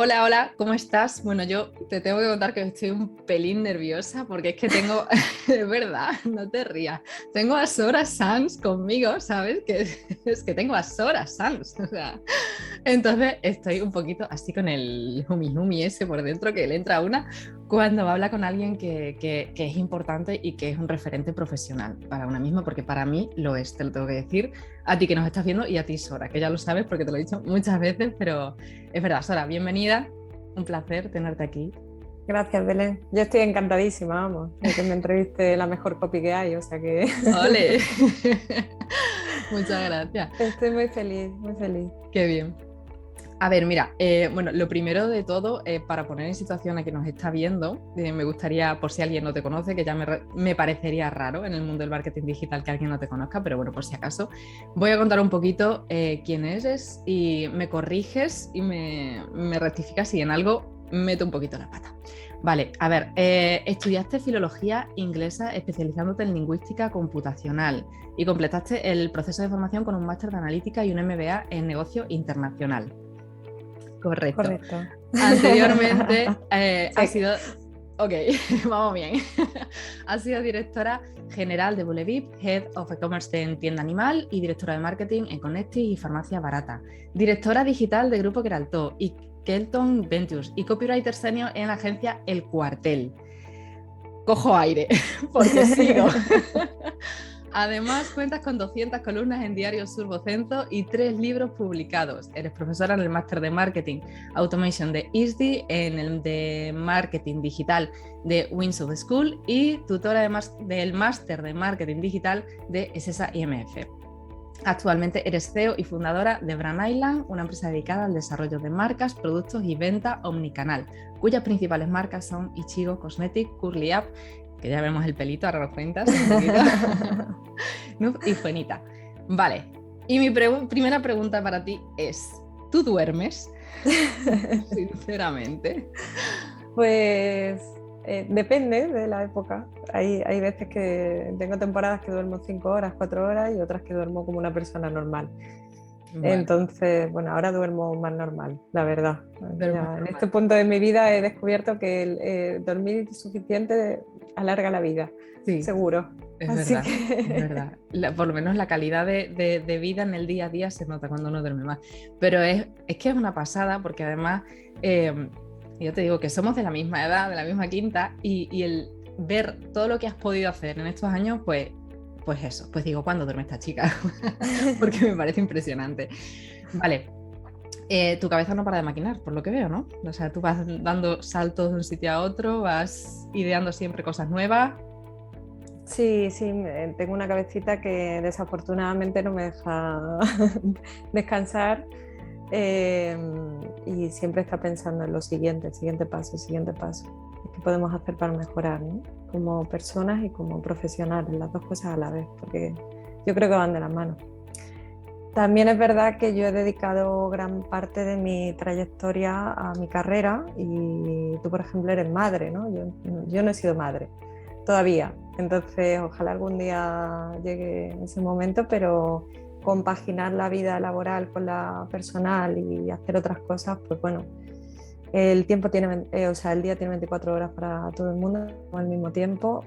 Hola, hola, ¿cómo estás? Bueno, yo te tengo que contar que estoy un pelín nerviosa porque es que tengo, de verdad, no te rías, tengo a Sora Sans conmigo, ¿sabes? Que es que tengo a Sora Sans, o sea, entonces estoy un poquito así con el humi ese por dentro que le entra a una cuando habla con alguien que es importante y que es un referente profesional para una misma, porque para mí lo es, te lo tengo que decir a ti que nos estás viendo y a ti, Sora, que ya lo sabes porque te lo he dicho muchas veces, pero es verdad, Sora, bienvenida, un placer tenerte aquí. Gracias, Belén. Yo estoy encantadísima, vamos, de que me entreviste la mejor copy que hay, o sea que ¡Ole! Muchas gracias. estoy muy feliz, muy feliz. Qué bien. A ver, mira, bueno, lo primero de todo, para poner en situación a quien nos está viendo, me gustaría, por si alguien no te conoce, que ya me parecería raro en el mundo del marketing digital que alguien no te conozca, pero bueno, por si acaso, voy a contar un poquito quién eres y me corriges y me rectificas si en algo meto un poquito la pata. Vale, a ver, estudiaste filología inglesa especializándote en lingüística computacional y completaste el proceso de formación con un máster de analítica y un MBA en negocio internacional. Correcto. Correcto. Anteriormente ha Sí, sido, ok, vamos bien. Ha sido directora general de Bulevip, Head of E-Commerce en Tienda Animal y directora de marketing en Connectis y Farmacia Barata. Directora digital de Grupo Queraltó y Kelton Ventures y copywriter senior en la agencia El Cuartel. Cojo aire porque sigo. Además, cuentas con 200 columnas en Diario Sur Vocento y 3 libros publicados. Eres profesora en el máster de Marketing Automation de ISDI, en el de Marketing Digital de Wings of School y tutora del máster de Marketing Digital de ESESA IMF. Actualmente eres CEO y fundadora de Brand Island, una empresa dedicada al desarrollo de marcas, productos y venta omnicanal, cuyas principales marcas son Ichigo Cosmetic, Curly Up, que ya vemos el pelito, ahora nos cuentas un poquito, y Fuenita. Vale, y mi primera pregunta para ti es, ¿tú duermes? Sinceramente. pues depende de la época. Hay veces que tengo temporadas que duermo 5 horas, 4 horas y otras que duermo como una persona normal. Bueno, Entonces, bueno, ahora duermo más normal, la verdad. duermes Ya en este normal. punto de mi vida he descubierto que dormir suficiente alarga la vida, Sí, seguro. es Así verdad, es que verdad. Por lo menos la calidad de vida en el día a día se nota cuando uno duerme más. Pero es que es una pasada porque además, yo te digo que somos de la misma edad, de la misma quinta, y el ver todo lo que has podido hacer en estos años, pues eso, pues digo, ¿cuándo duerme esta chica? Porque me parece impresionante. Vale, tu cabeza no para de maquinar, por lo que veo, ¿no? O sea, tú vas dando saltos de un sitio a otro, vas ideando siempre cosas nuevas. sí, sí, tengo una cabecita que desafortunadamente no me deja descansar eh, y siempre está pensando en lo siguiente, el siguiente paso, el siguiente paso. ¿Qué podemos hacer para mejorar, ¿no? Como personas y como profesionales, las dos cosas a la vez, porque yo creo que van de la mano. También es verdad que yo he dedicado gran parte de mi trayectoria a mi carrera y tú, por ejemplo, eres madre, ¿no? Yo no he sido madre todavía, entonces ojalá algún día llegue ese momento, pero compaginar la vida laboral con la personal y hacer otras cosas, pues bueno, el tiempo tiene, o sea, el día tiene 24 horas para todo el mundo al mismo tiempo.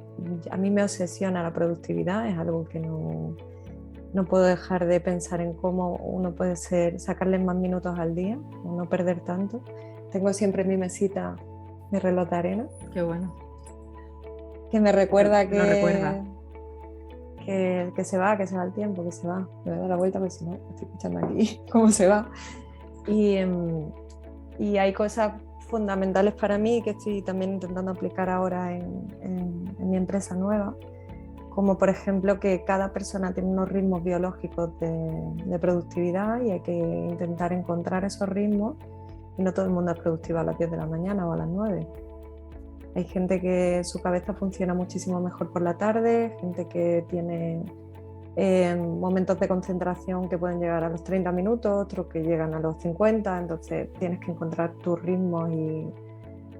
A mí me obsesiona la productividad, es algo que no puedo dejar de pensar en cómo uno puede sacarle más minutos al día o no perder tanto. Tengo siempre en mi mesita mi reloj de arena Qué bueno. que me recuerda Lo recuerda. que se va el tiempo, que se va. Me voy a dar la vuelta porque si no, estoy escuchando aquí cómo se va. Y, y hay cosas fundamentales para mí que estoy también intentando aplicar ahora en mi empresa nueva, como por ejemplo que cada persona tiene unos ritmos biológicos de productividad y hay que intentar encontrar esos ritmos y no todo el mundo es productivo a las 10 de la mañana o a las 9. Hay gente que su cabeza funciona muchísimo mejor por la tarde, gente que tiene momentos de concentración que pueden llegar a los 30 minutos, otros que llegan a los 50, entonces tienes que encontrar tus ritmos y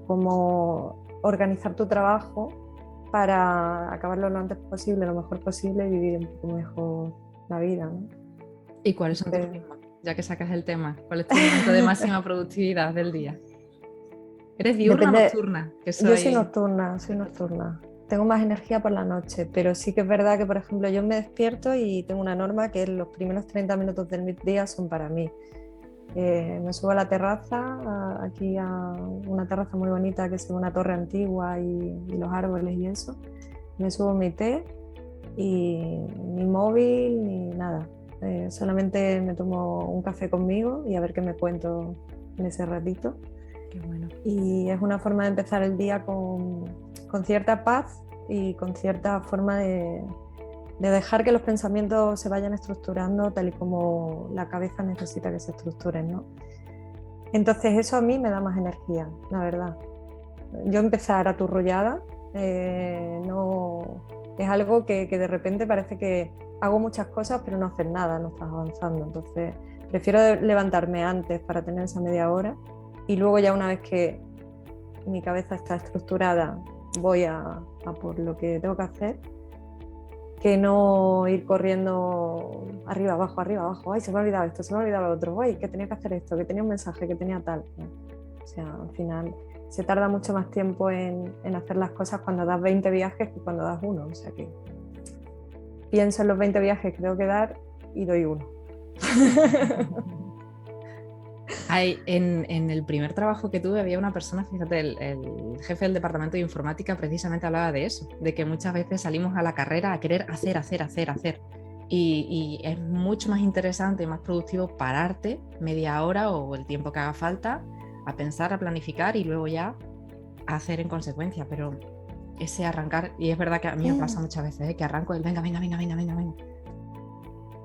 cómo organizar tu trabajo para acabarlo lo antes posible, lo mejor posible y vivir un poco mejor la vida, ¿no? ¿Y cuáles son tus Entonces, ritmos? Ya que sacas el tema, ¿cuál es tu momento de máxima productividad del día? ¿Eres diurna o Depende, nocturna? Que yo soy soy... nocturna, soy nocturna. Tengo más energía por la noche, pero sí que es verdad que, por ejemplo, yo me despierto y tengo una norma que los primeros 30 minutos del día son para mí. Me subo a la terraza, aquí a una terraza muy bonita que es una torre antigua y los árboles y eso. Me subo mi té y ni móvil ni nada. Solamente me tomo un café conmigo y a ver qué me cuento en ese ratito. Qué bueno. Y es una forma de empezar el día con cierta paz y con cierta forma de dejar que los pensamientos se vayan estructurando tal y como la cabeza necesita que se estructuren, ¿no? Entonces eso a mí me da más energía, la verdad. Yo empezar aturrullada no, es algo que de repente parece que hago muchas cosas pero no hacer nada, no estás avanzando. Entonces prefiero levantarme antes para tener esa media hora y luego ya una vez que mi cabeza está estructurada voy a por lo que tengo que hacer, que no ir corriendo arriba, abajo, ay, se me ha olvidado esto, se me ha olvidado lo otro, ay, que tenía que hacer esto, que tenía un mensaje, que tenía tal. O sea, al final se tarda mucho más tiempo en hacer las cosas cuando das 20 viajes que cuando das uno. O sea que pienso en los 20 viajes que tengo que dar y doy uno. En el primer trabajo que tuve había una persona, fíjate, el jefe del departamento de informática precisamente hablaba de eso, de que muchas veces salimos a la carrera a querer hacer. Y es mucho más interesante y más productivo pararte media hora o el tiempo que haga falta a pensar, a planificar y luego ya a hacer en consecuencia. Pero ese arrancar, y es verdad que a mí me pasa muchas veces, que arranco el venga.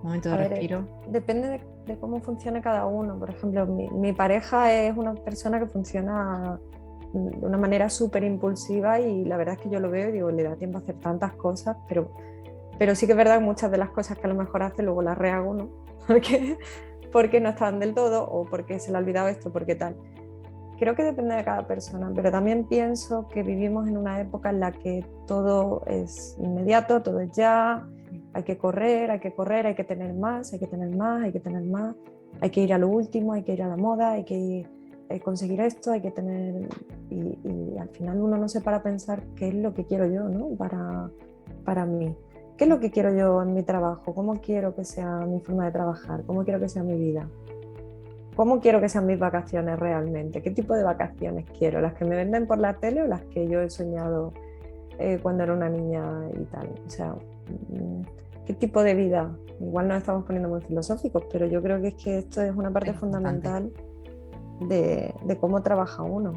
Momento de respiro. Depende de cómo funcione cada uno. Por ejemplo, mi pareja es una persona que funciona de una manera súper impulsiva y la verdad es que yo lo veo y digo, le da tiempo a hacer tantas cosas, pero sí que es verdad que muchas de las cosas que a lo mejor hace luego las rehago, ¿no? Porque no estaban del todo o porque se le ha olvidado esto, porque tal. Creo que depende de cada persona, pero también pienso que vivimos en una época en la que todo es inmediato, todo es ya, hay que correr, hay que tener más, hay que ir a lo último, hay que ir a la moda, hay que conseguir esto, hay que tener... Y al final uno no se para a pensar qué es lo que quiero yo, ¿no? Para mí. ¿Qué es lo que quiero yo en mi trabajo? ¿Cómo quiero que sea mi forma de trabajar? ¿Cómo quiero que sea mi vida? ¿Cómo quiero que sean mis vacaciones realmente? ¿Qué tipo de vacaciones quiero? ¿Las que me venden por la tele o las que yo he soñado cuando era una niña y tal? O sea, ¿qué tipo de vida? Igual nos estamos poniendo muy filosóficos, pero yo creo que es que esto es una parte fundamental de cómo trabaja uno.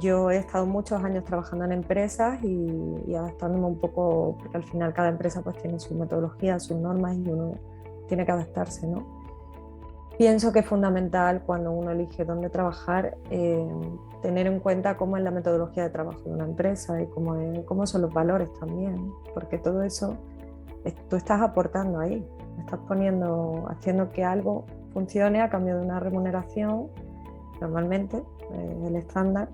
Yo he estado muchos años trabajando en empresas y adaptándome un poco, porque al final cada empresa pues tiene su metodología, sus normas y uno tiene que adaptarse, ¿no? Pienso que es fundamental cuando uno elige dónde trabajar tener en cuenta cómo es la metodología de trabajo de una empresa y cómo son los valores también, porque todo eso tú estás aportando ahí, estás haciendo que algo funcione a cambio de una remuneración, normalmente, el estándar.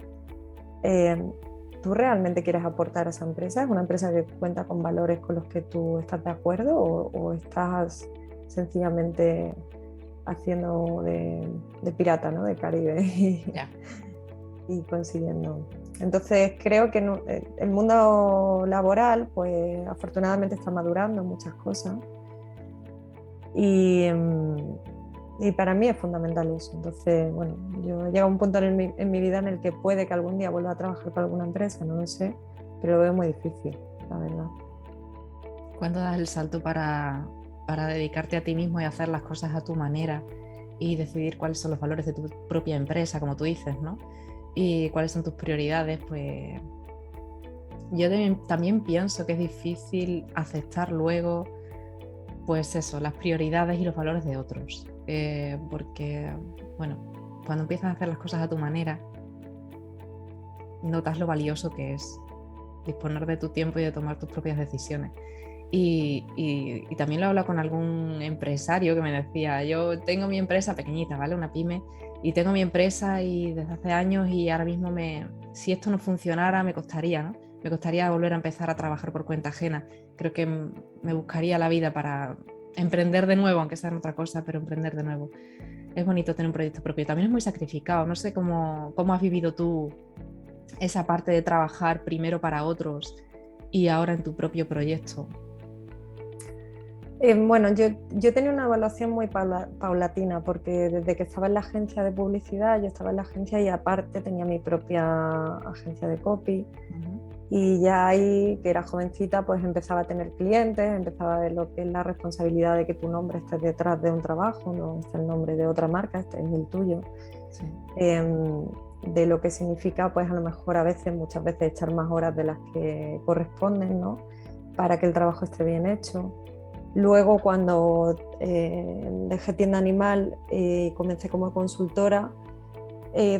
¿Tú realmente quieres aportar a esa empresa? ¿Es una empresa que cuenta con valores con los que tú estás de acuerdo o estás sencillamente haciendo de pirata, ¿no? De Caribe y consiguiendo? Entonces creo que el mundo laboral pues afortunadamente está madurando muchas cosas y para mí es fundamental eso. Entonces, bueno, yo he llegado a un punto en mi vida en el que puede que algún día vuelva a trabajar para alguna empresa, no lo sé, pero lo veo muy difícil, la verdad. ¿Cuándo das el salto para dedicarte a ti mismo y hacer las cosas a tu manera y decidir cuáles son los valores de tu propia empresa, como tú dices, ¿no? Y cuáles son tus prioridades? Pues yo también pienso que es difícil aceptar luego, pues eso, las prioridades y los valores de otros. Porque, bueno, cuando empiezas a hacer las cosas a tu manera, notas lo valioso que es disponer de tu tiempo y de tomar tus propias decisiones. Y también lo he hablado con algún empresario que me decía, yo tengo mi empresa pequeñita, ¿vale? Una pyme, y tengo mi empresa y desde hace años y ahora mismo si esto no funcionara me costaría, ¿no? Me costaría volver a empezar a trabajar por cuenta ajena. Creo que me buscaría la vida para emprender de nuevo, aunque sea en otra cosa, pero emprender de nuevo. Es bonito tener un proyecto propio. También es muy sacrificado. No sé cómo has vivido tú esa parte de trabajar primero para otros y ahora en tu propio proyecto. Bueno, yo tenía una evaluación muy paulatina porque desde que estaba en la agencia de publicidad, yo estaba en la agencia y aparte tenía mi propia agencia de copy. Y ya ahí, que era jovencita, pues empezaba a tener clientes, empezaba a ver lo que es la responsabilidad de que tu nombre esté detrás de un trabajo, no esté el nombre de otra marca, este es el tuyo. Sí. De lo que significa, pues a lo mejor muchas veces echar más horas de las que corresponden, ¿no? Para que el trabajo esté bien hecho. Luego, cuando dejé Tienda Animal y comencé como consultora,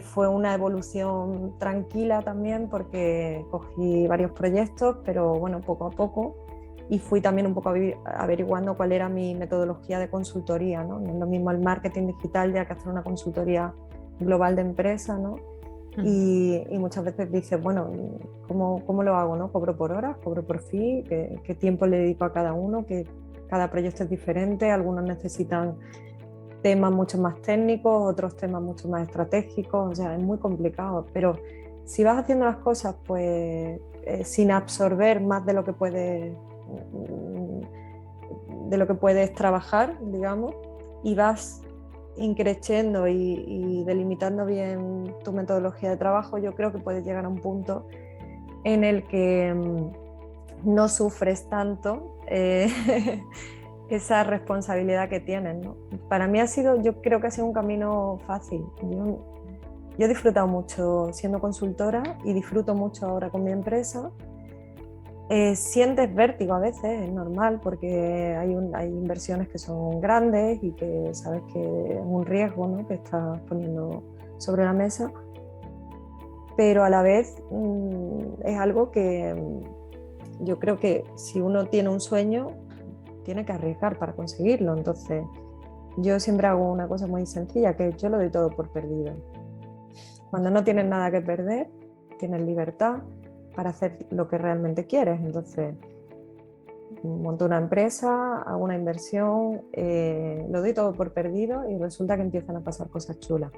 fue una evolución tranquila también porque cogí varios proyectos, pero bueno, poco a poco, y fui también un poco averiguando cuál era mi metodología de consultoría, ¿no? No es lo mismo el marketing digital ya que hacer una consultoría global de empresa, ¿no? Y muchas veces dices, bueno, ¿cómo lo hago, no? ¿Cobro por horas? ¿Cobro por fee? ¿Qué tiempo le dedico a cada uno? Que cada proyecto es diferente, algunos necesitan temas mucho más técnicos, otros temas mucho más estratégicos, o sea, es muy complicado, pero si vas haciendo las cosas pues sin absorber más de lo que puedes trabajar, digamos, y vas increciendo y delimitando bien tu metodología de trabajo, yo creo que puedes llegar a un punto en el que no sufres tanto esa responsabilidad que tienes, ¿no? Para mí yo creo que ha sido un camino fácil. Yo he disfrutado mucho siendo consultora y disfruto mucho ahora con mi empresa. Sientes vértigo a veces, es normal, porque hay inversiones que son grandes y que sabes que es un riesgo, ¿no? Que estás poniendo sobre la mesa, pero a la vez es algo que yo creo que si uno tiene un sueño, tiene que arriesgar para conseguirlo. Entonces, yo siempre hago una cosa muy sencilla, que yo lo doy todo por perdido. Cuando no tienes nada que perder, tienes libertad para hacer lo que realmente quieres. Entonces, monto una empresa, hago una inversión, lo doy todo por perdido y resulta que empiezan a pasar cosas chulas.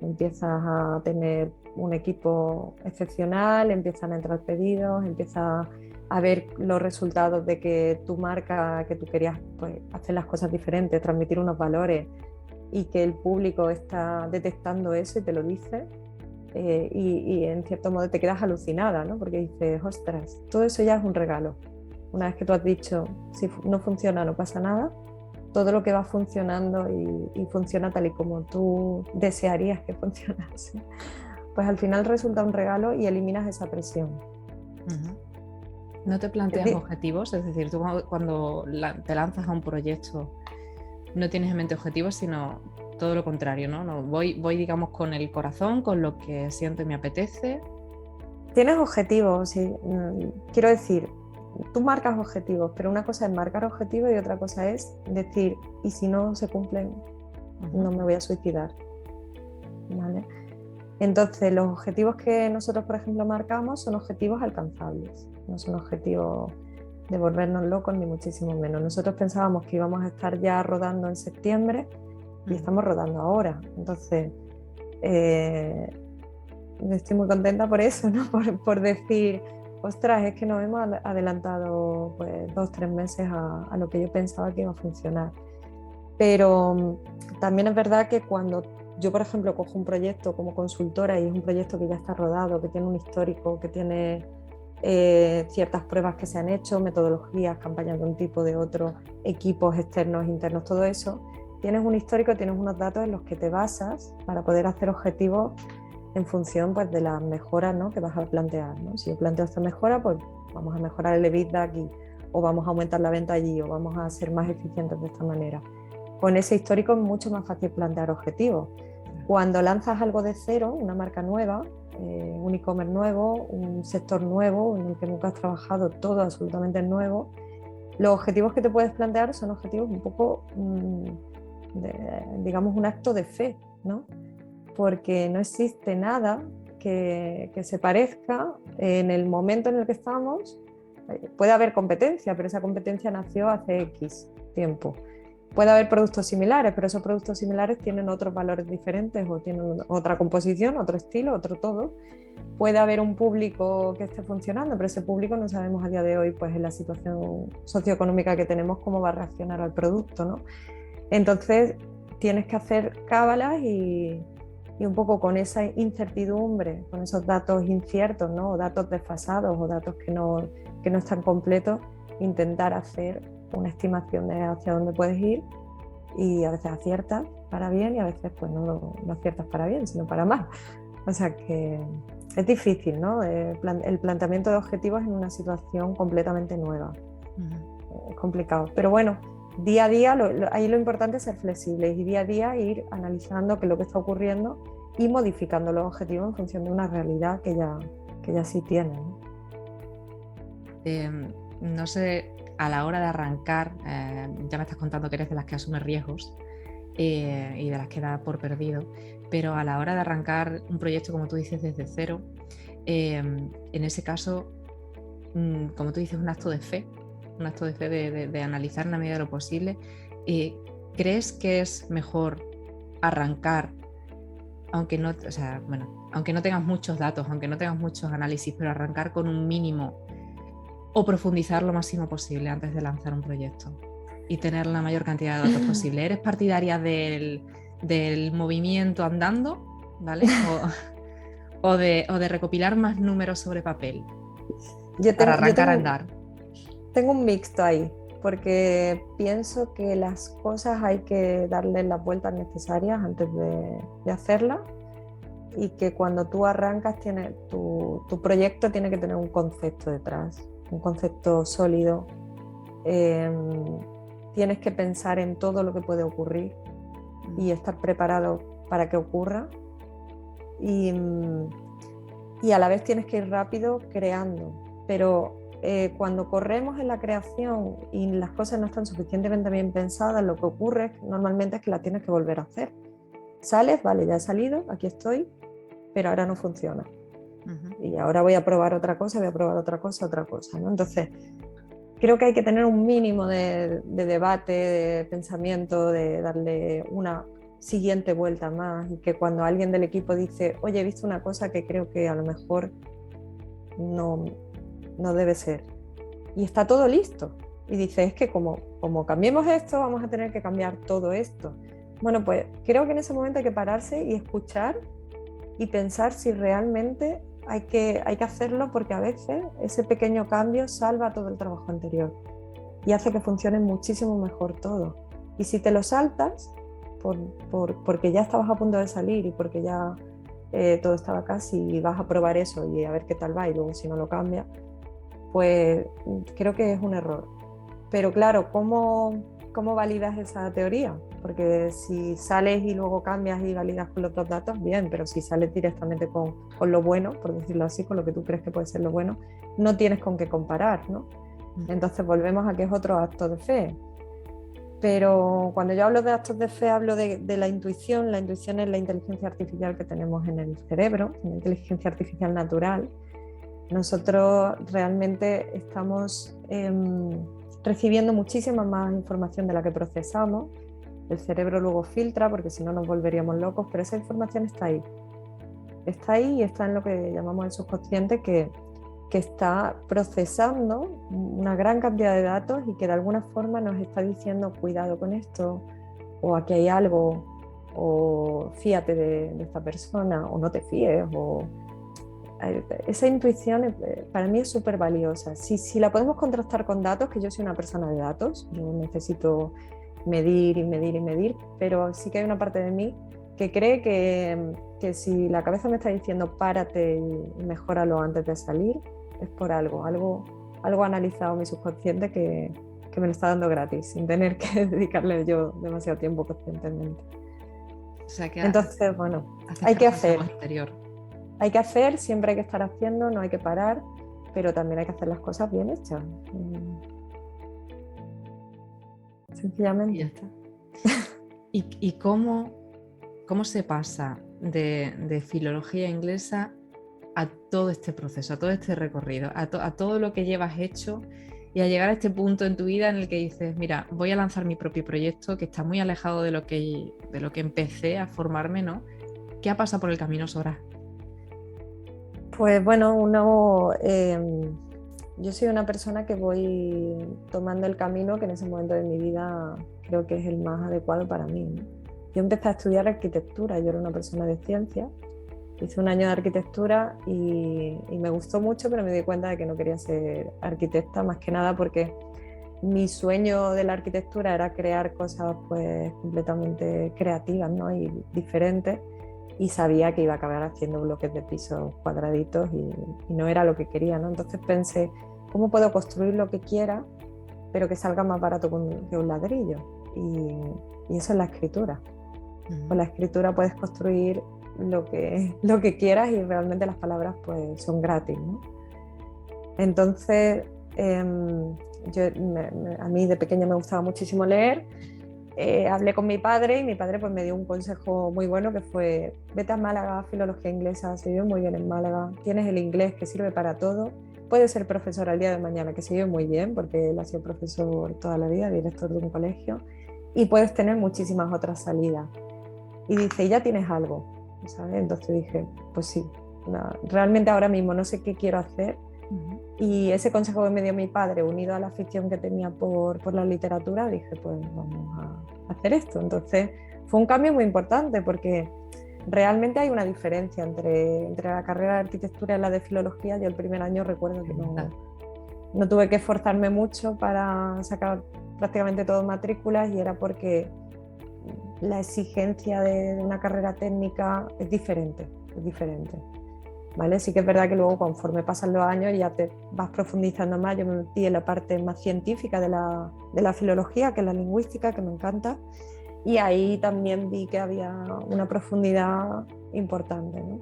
Empiezas a tener un equipo excepcional, empiezan a entrar pedidos, empiezas a ver los resultados de que tu marca, que tú querías pues, hacer las cosas diferentes, transmitir unos valores y que el público está detectando eso y te lo dice. Y en cierto modo te quedas alucinada, ¿no? Porque dices, ostras, todo eso ya es un regalo. Una vez que tú has dicho, si no funciona, no pasa nada, todo lo que va funcionando y funciona tal y como tú desearías que funcionase, pues al final resulta un regalo y eliminas esa presión. ¿No te planteas objetivos? Es decir, tú cuando te lanzas a un proyecto no tienes en mente objetivos, sino todo lo contrario, ¿no? Voy, digamos, con el corazón, con lo que siento y me apetece. Tienes objetivos, sí. Quiero decir, tú marcas objetivos, pero una cosa es marcar objetivos y otra cosa es decir, y si no se cumplen, no me voy a suicidar. ¿Vale? Entonces, los objetivos que nosotros, por ejemplo, marcamos son objetivos alcanzables, no son objetivos de volvernos locos ni muchísimo menos. Nosotros pensábamos que íbamos a estar ya rodando en septiembre y estamos rodando ahora. Entonces, estoy muy contenta por eso, ¿no? Por decir, ostras, es que nos hemos adelantado pues, 2-3 meses a lo que yo pensaba que iba a funcionar. Pero también es verdad que cuando yo, por ejemplo, cojo un proyecto como consultora y es un proyecto que ya está rodado, que tiene un histórico, que tiene ciertas pruebas que se han hecho, metodologías, campañas de un tipo, de otro, equipos externos, internos, todo eso, tienes un histórico, tienes unos datos en los que te basas para poder hacer objetivos en función pues, de las mejoras, ¿no? Que vas a plantear, ¿no? Si yo planteo esta mejora, pues vamos a mejorar el EBITDA aquí, o vamos a aumentar la venta allí, o vamos a ser más eficientes de esta manera. Con ese histórico es mucho más fácil plantear objetivos. Cuando lanzas algo de cero, una marca nueva, un e-commerce nuevo, un sector nuevo en el que nunca has trabajado, todo absolutamente nuevo, los objetivos que te puedes plantear son objetivos un poco, digamos, un acto de fe, ¿no? Porque no existe nada que se parezca en el momento en el que estamos. Puede haber competencia, pero esa competencia nació hace X tiempo. Puede haber productos similares, pero esos productos similares tienen otros valores diferentes o tienen otra composición, otro estilo, otro todo. Puede haber un público que esté funcionando, pero ese público no sabemos a día de hoy, pues en la situación socioeconómica que tenemos, cómo va a reaccionar al producto, ¿no? Entonces tienes que hacer cábalas y un poco con esa incertidumbre, con esos datos inciertos, ¿no? O datos desfasados o datos que no están completos, intentar hacer una estimación de hacia dónde puedes ir, y a veces aciertas para bien y a veces pues no aciertas para bien, sino para mal. O sea que es difícil, ¿no? El planteamiento de objetivos en una situación completamente nueva. Es complicado, pero bueno, día a día, ahí lo importante es ser flexibles y día a día ir analizando qué es lo que está ocurriendo y modificando los objetivos en función de una realidad que ya sí tienen, ¿no? No sé, a la hora de arrancar, ya me estás contando que eres de las que asume riesgos y de las que da por perdido, pero a la hora de arrancar un proyecto, como tú dices, desde cero, en ese caso, como tú dices, un acto de fe de analizar en la medida de lo posible. ¿Crees que es mejor arrancar, aunque no tengas muchos datos, aunque no tengas muchos análisis, pero arrancar con un mínimo o profundizar lo máximo posible antes de lanzar un proyecto y tener la mayor cantidad de datos posible? ¿Eres partidaria del movimiento andando, ¿vale? o de recopilar más números sobre papel para arrancar a andar? Tengo un mixto ahí, porque pienso que las cosas hay que darle las vueltas necesarias antes de hacerlas, y que cuando tú arrancas tu proyecto tiene que tener un concepto detrás, un concepto sólido. Tienes que pensar en todo lo que puede ocurrir y estar preparado para que ocurra, y a la vez tienes que ir rápido creando, pero cuando corremos en la creación y las cosas no están suficientemente bien pensadas, lo que ocurre normalmente es que las tienes que volver a hacer. Sales, vale, ya he salido, aquí estoy, pero ahora no funciona. Y ahora voy a probar otra cosa, ¿no? Entonces, creo que hay que tener un mínimo de debate, de pensamiento, de darle una siguiente vuelta más, y que cuando alguien del equipo dice, oye, he visto una cosa que creo que a lo mejor no debe ser, y está todo listo, y dice, es que como cambiemos esto, vamos a tener que cambiar todo esto. Bueno, pues creo que en ese momento hay que pararse y escuchar y pensar si realmente hay que hacerlo, porque a veces ese pequeño cambio salva todo el trabajo anterior y hace que funcione muchísimo mejor todo. Y si te lo saltas porque ya estabas a punto de salir y porque ya todo estaba casi, y vas a probar eso y a ver qué tal va, y luego si no lo cambia, pues creo que es un error. Pero claro, ¿cómo validas esa teoría? Porque si sales y luego cambias y validas con los dos datos, bien, pero si sales directamente con lo bueno, por decirlo así, con lo que tú crees que puede ser lo bueno, no tienes con qué comparar, ¿no? Entonces volvemos a que es otro acto de fe. Pero cuando yo hablo de actos de fe, hablo de la intuición. La intuición es la inteligencia artificial que tenemos en el cerebro, una inteligencia artificial natural. Nosotros realmente estamos recibiendo muchísima más información de la que procesamos. El cerebro luego filtra, porque si no nos volveríamos locos, pero esa información está ahí. Está ahí y está en lo que llamamos el subconsciente, que está procesando una gran cantidad de datos y que de alguna forma nos está diciendo, cuidado con esto, o aquí hay algo, o fíate de esta persona, o no te fíes, o... Esa intuición para mí es súper valiosa. Si la podemos contrastar con datos, que yo soy una persona de datos, yo necesito medir y medir y medir, pero sí que hay una parte de mí que cree que si la cabeza me está diciendo párate y mejóralo antes de salir, es por algo ha analizado mi subconsciente que me lo está dando gratis, sin tener que dedicarle yo demasiado tiempo conscientemente. O sea que entonces, bueno, hay que hacer. Interior. Hay que hacer, siempre hay que estar haciendo, no hay que parar, pero también hay que hacer las cosas bien hechas. Sencillamente. Y ya está. ¿Y cómo se pasa de filología inglesa a todo este proceso, a todo este recorrido, a todo lo que llevas hecho y a llegar a este punto en tu vida en el que dices, mira, voy a lanzar mi propio proyecto que está muy alejado de lo que empecé a formarme, ¿no? ¿Qué ha pasado por el camino, Sora? Pues bueno, yo soy una persona que voy tomando el camino que en ese momento de mi vida creo que es el más adecuado para mí, ¿no? Yo empecé a estudiar arquitectura, yo era una persona de ciencia, hice un año de arquitectura y me gustó mucho, pero me di cuenta de que no quería ser arquitecta, más que nada porque mi sueño de la arquitectura era crear cosas pues completamente creativas, ¿no? Y diferentes, y sabía que iba a acabar haciendo bloques de pisos cuadraditos y no era lo que quería, ¿no? Entonces pensé, ¿cómo puedo construir lo que quiera, pero que salga más barato que un ladrillo? Y eso es la escritura. Con la escritura puedes construir lo que quieras y realmente las palabras pues son gratis, ¿no? Entonces, a mí de pequeña me gustaba muchísimo leer. Hablé con mi padre y mi padre pues me dio un consejo muy bueno que fue: vete a Málaga, filología inglesa, se vive muy bien en Málaga, tienes el inglés que sirve para todo, puedes ser profesor al día de mañana, que se vive muy bien porque él ha sido profesor toda la vida, director de un colegio, y puedes tener muchísimas otras salidas. Y dice, ¿y ya tienes algo? ¿Sabes? Entonces dije, pues sí, no, realmente ahora mismo no sé qué quiero hacer. Y ese consejo que me dio mi padre, unido a la afición que tenía por la literatura, dije, pues vamos a hacer esto. Entonces fue un cambio muy importante porque realmente hay una diferencia entre la carrera de arquitectura y la de filología. Yo el primer año recuerdo que no tuve que esforzarme mucho para sacar prácticamente todo matrículas, y era porque la exigencia de una carrera técnica es diferente, es diferente. ¿Vale? Sí que es verdad que luego conforme pasan los años ya te vas profundizando más. Yo me metí en la parte más científica de la filología, que es la lingüística, que me encanta, y ahí también vi que había una profundidad importante, ¿no?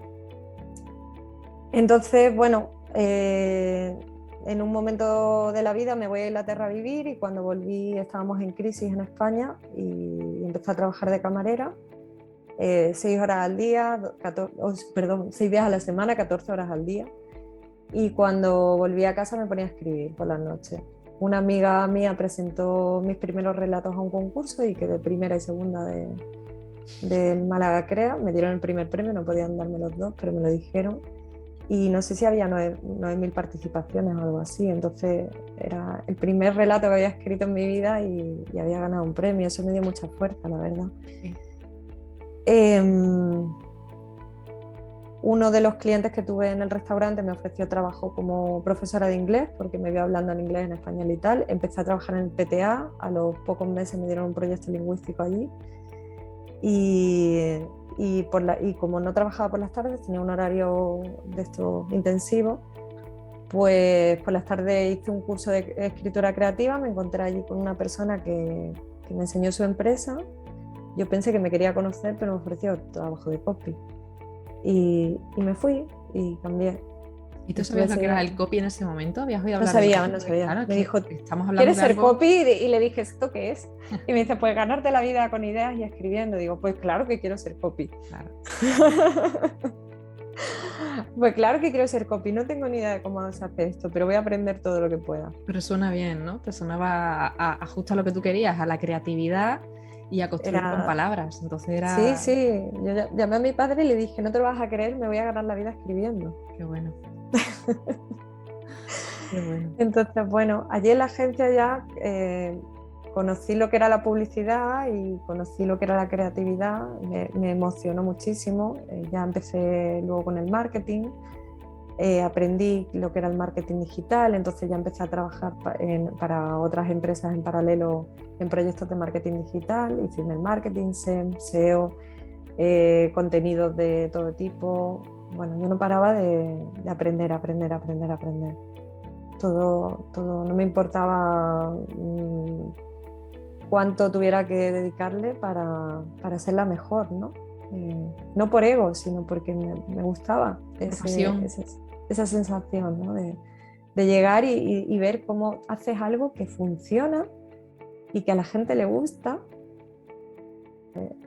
Entonces, bueno, en un momento de la vida me voy a Inglaterra a vivir, y cuando volví estábamos en crisis en España y empecé a trabajar de camarera. 6 horas al día, 6 días a la semana, 14 horas al día. Y cuando volví a casa me ponía a escribir por las noches. Una amiga mía presentó mis primeros relatos a un concurso y quedé primera y segunda del Málaga Crea. Me dieron el primer premio, no podían darme los dos, pero me lo dijeron. Y no sé si había 9.000 participaciones o algo así. Entonces era el primer relato que había escrito en mi vida y había ganado un premio. Eso me dio mucha fuerza, la verdad. Sí. Uno de los clientes que tuve en el restaurante me ofreció trabajo como profesora de inglés porque me vio hablando en inglés, en español y tal. Empecé a trabajar en el PTA, a los pocos meses me dieron un proyecto lingüístico allí y como no trabajaba por las tardes, tenía un horario de esto intensivo, pues por las tardes hice un curso de escritura creativa. Me encontré allí con una persona que me enseñó su empresa. Yo pensé que me quería conocer, pero me ofreció trabajo de copy. Y me fui y cambié. ¿Y tú sabías lo que era el copy en ese momento? ¿Habías oído hablar de copy? No sabía. Claro, me dijo, estamos hablando ¿quieres de ser algo... copy? Y le dije, ¿esto qué es? Y me dice, pues ganarte la vida con ideas y escribiendo. Digo, pues claro que quiero ser copy. Claro. Pues claro que quiero ser copy. No tengo ni idea de cómo se hace esto, pero voy a aprender todo lo que pueda. Pero suena bien, ¿no? Te sonaba a justo a lo que tú querías, a la creatividad y a construir con palabras. Entonces era... Sí. Yo llamé a mi padre y le dije, no te lo vas a creer, me voy a ganar la vida escribiendo. Qué bueno. Qué bueno. Entonces, bueno, allí en la agencia ya conocí lo que era la publicidad y conocí lo que era la creatividad. Me emocionó muchísimo. Ya empecé luego con el marketing. Aprendí lo que era el marketing digital, entonces ya empecé a trabajar para otras empresas en paralelo en proyectos de marketing digital. Hice email marketing, SEO, contenidos de todo tipo. Bueno, yo no paraba de aprender. Todo, no me importaba cuánto tuviera que dedicarle para ser la mejor, ¿no? No por ego, sino porque me gustaba esa sensación, ¿no? de llegar y ver cómo haces algo que funciona y que a la gente le gusta.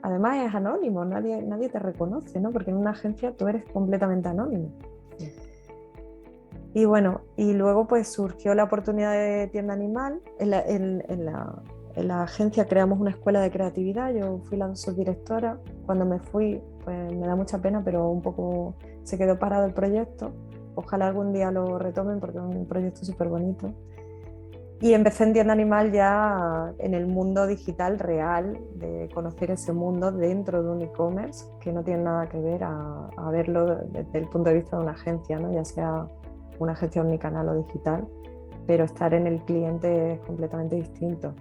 Además es anónimo, nadie te reconoce, ¿no? Porque en una agencia tú eres completamente anónimo. Y bueno, y luego pues surgió la oportunidad de Tienda Animal. En la agencia creamos una escuela de creatividad, yo fui la subdirectora. Cuando me fui, pues me da mucha pena, pero un poco se quedó parado el proyecto. Ojalá algún día lo retomen porque es un proyecto súper bonito. Y empecé en Tienda Animal ya en el mundo digital real, de conocer ese mundo dentro de un e-commerce que no tiene nada que ver a verlo desde el punto de vista de una agencia, ¿no? Ya sea una agencia omnicanal o digital, pero estar en el cliente es completamente distinto.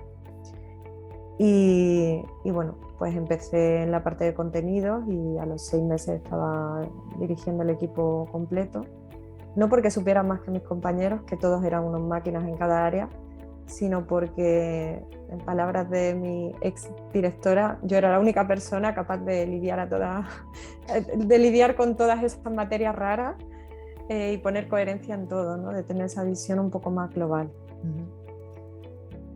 Y bueno, pues empecé en la parte de contenidos y a los 6 meses estaba dirigiendo el equipo completo. No porque supiera más que mis compañeros, que todos eran unos máquinas en cada área, sino porque, en palabras de mi ex directora, yo era la única persona capaz de lidiar con todas esas materias raras y poner coherencia en todo, ¿no? De tener esa visión un poco más global.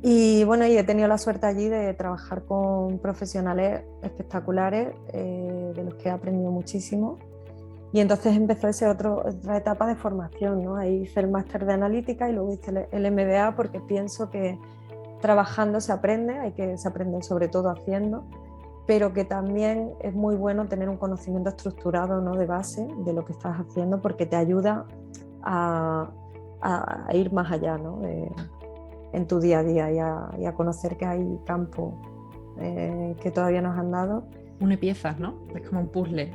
Y bueno, y he tenido la suerte allí de trabajar con profesionales espectaculares, de los que he aprendido muchísimo. Y entonces empezó otra etapa de formación, ¿no? Ahí hice el máster de analítica y luego hice el MBA porque pienso que trabajando se aprende, se aprende sobre todo haciendo, pero que también es muy bueno tener un conocimiento estructurado, ¿no? De base de lo que estás haciendo porque te ayuda a ir más allá, ¿no? En tu día a día y a conocer que hay campo que todavía nos han dado. Une piezas, ¿no? Es como un puzzle.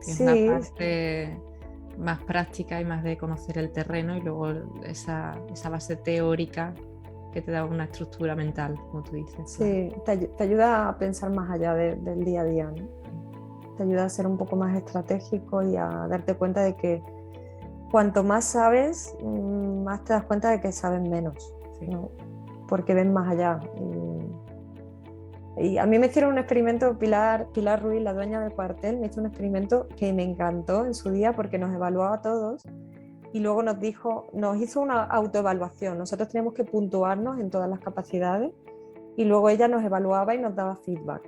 Es Sí. una parte más práctica y más de conocer el terreno y luego esa base teórica que te da una estructura mental, como tú dices. Sí, te ayuda a pensar más allá del día a día, ¿no? Te ayuda a ser un poco más estratégico y a darte cuenta de que cuanto más sabes, más te das cuenta de que sabes menos, ¿no? Porque ves más allá. Y a mí me hicieron un experimento, Pilar Ruiz, la dueña del cuartel, me hizo un experimento que me encantó en su día porque nos evaluaba a todos y luego nos hizo una autoevaluación. Nosotros teníamos que puntuarnos en todas las capacidades y luego ella nos evaluaba y nos daba feedback.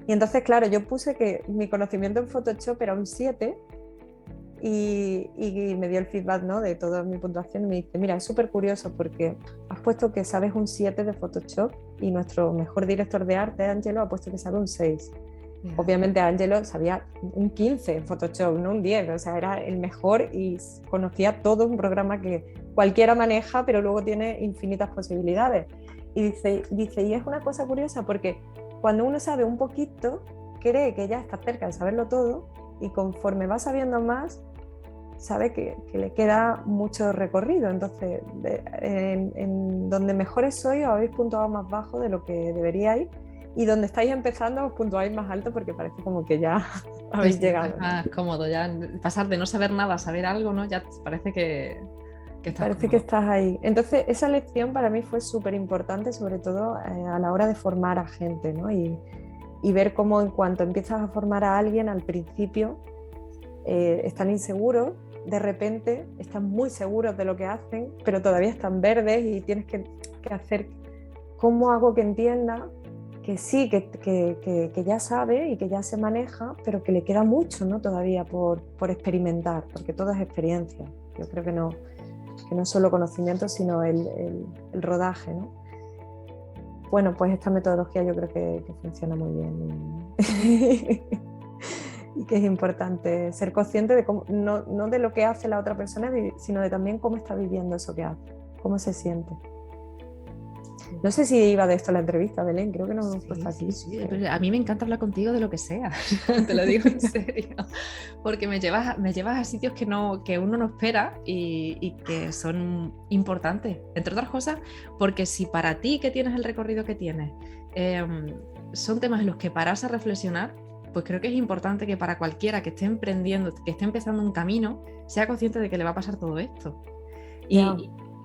Y entonces, claro, yo puse que mi conocimiento en Photoshop era un 7 y me dio el feedback, ¿no? De toda mi puntuación y me dice, mira, es súper curioso porque has puesto que sabes un 7 de Photoshop y nuestro mejor director de arte, Ángelo, ha puesto que sabe un 6. Obviamente Ángelo sabía un 15 en Photoshop, no un 10, o sea, era el mejor y conocía todo un programa que cualquiera maneja, pero luego tiene infinitas posibilidades. Y dice, y es una cosa curiosa porque cuando uno sabe un poquito, cree que ya está cerca de saberlo todo y conforme va sabiendo más, sabe que le queda mucho recorrido. Entonces, en donde mejores sois os habéis puntuado más bajo de lo que deberíais y donde estáis empezando os puntuáis más alto porque parece como que ya habéis llegado. Más cómodo, ya pasar de no saber nada a saber algo, ¿no? Ya parece que estás parece que estás ahí. Entonces, esa lección para mí fue súper importante, sobre todo a la hora de formar a gente, ¿no? Y ver cómo en cuanto empiezas a formar a alguien al principio están inseguros, de repente están muy seguros de lo que hacen, pero todavía están verdes y tienes que hacer cómo hago que entienda que sí, que ya sabe y que ya se maneja, pero que le queda mucho, ¿no? Todavía por experimentar, porque todo es experiencia. Yo creo que no es solo conocimiento, sino el rodaje, ¿no? Bueno, pues esta metodología yo creo que funciona muy bien y que es importante ser consciente de cómo, no de lo que hace la otra persona, sino de también cómo está viviendo eso que hace, cómo se siente. No sé si iba de esto la entrevista, Belén, creo que no hemos puesto aquí. Sí. A mí me encanta hablar contigo de lo que sea, te lo digo en serio, porque me llevas a sitios que uno no espera y que son importantes, entre otras cosas, porque si para ti que tienes el recorrido que tienes son temas en los que paras a reflexionar, pues creo que es importante que para cualquiera que esté emprendiendo, que esté empezando un camino, sea consciente de que le va a pasar todo esto.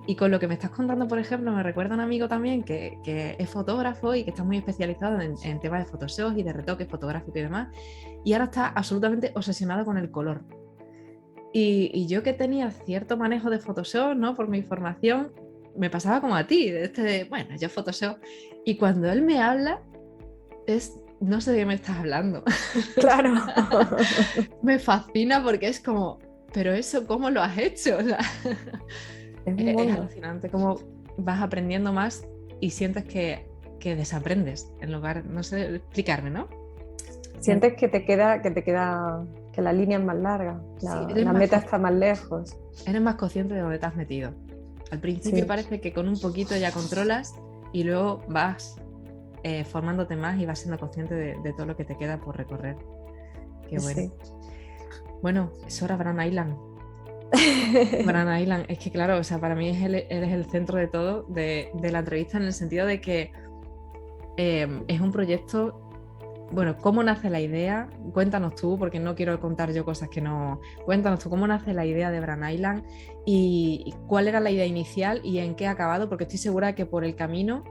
Y con lo que me estás contando, por ejemplo, me recuerda a un amigo también que es fotógrafo y que está muy especializado en temas de Photoshop y de retoque fotográfico y demás, y ahora está absolutamente obsesionado con el color. Y yo que tenía cierto manejo de Photoshop, ¿no? Por mi formación, me pasaba como a ti, bueno, yo Photoshop, y cuando él me habla, no sé de qué me estás hablando. Claro. Me fascina porque es como, pero eso, ¿cómo lo has hecho? O sea, Es un es mundo. alucinante cómo vas aprendiendo más y sientes que desaprendes en lugar, no sé explicarme, ¿no? Sientes que la línea es más larga, Sí, la meta está más lejos. eres más consciente de dónde te has metido. Al principio Sí, parece que con un poquito ya controlas y luego vas formándote más y vas siendo consciente de todo lo que te queda por recorrer. Qué bueno. sí. Bueno, es hora, Bran Island. Bran Island, es que claro, o sea, para mí eres el centro de todo de la entrevista en el sentido de que es un proyecto. Bueno, ¿cómo nace la idea? Cuéntanos tú, porque no quiero contar yo cosas que no. Cuéntanos tú, ¿cómo nace la idea de Bran Island y cuál era la idea inicial y en qué ha acabado? Porque estoy segura que por el camino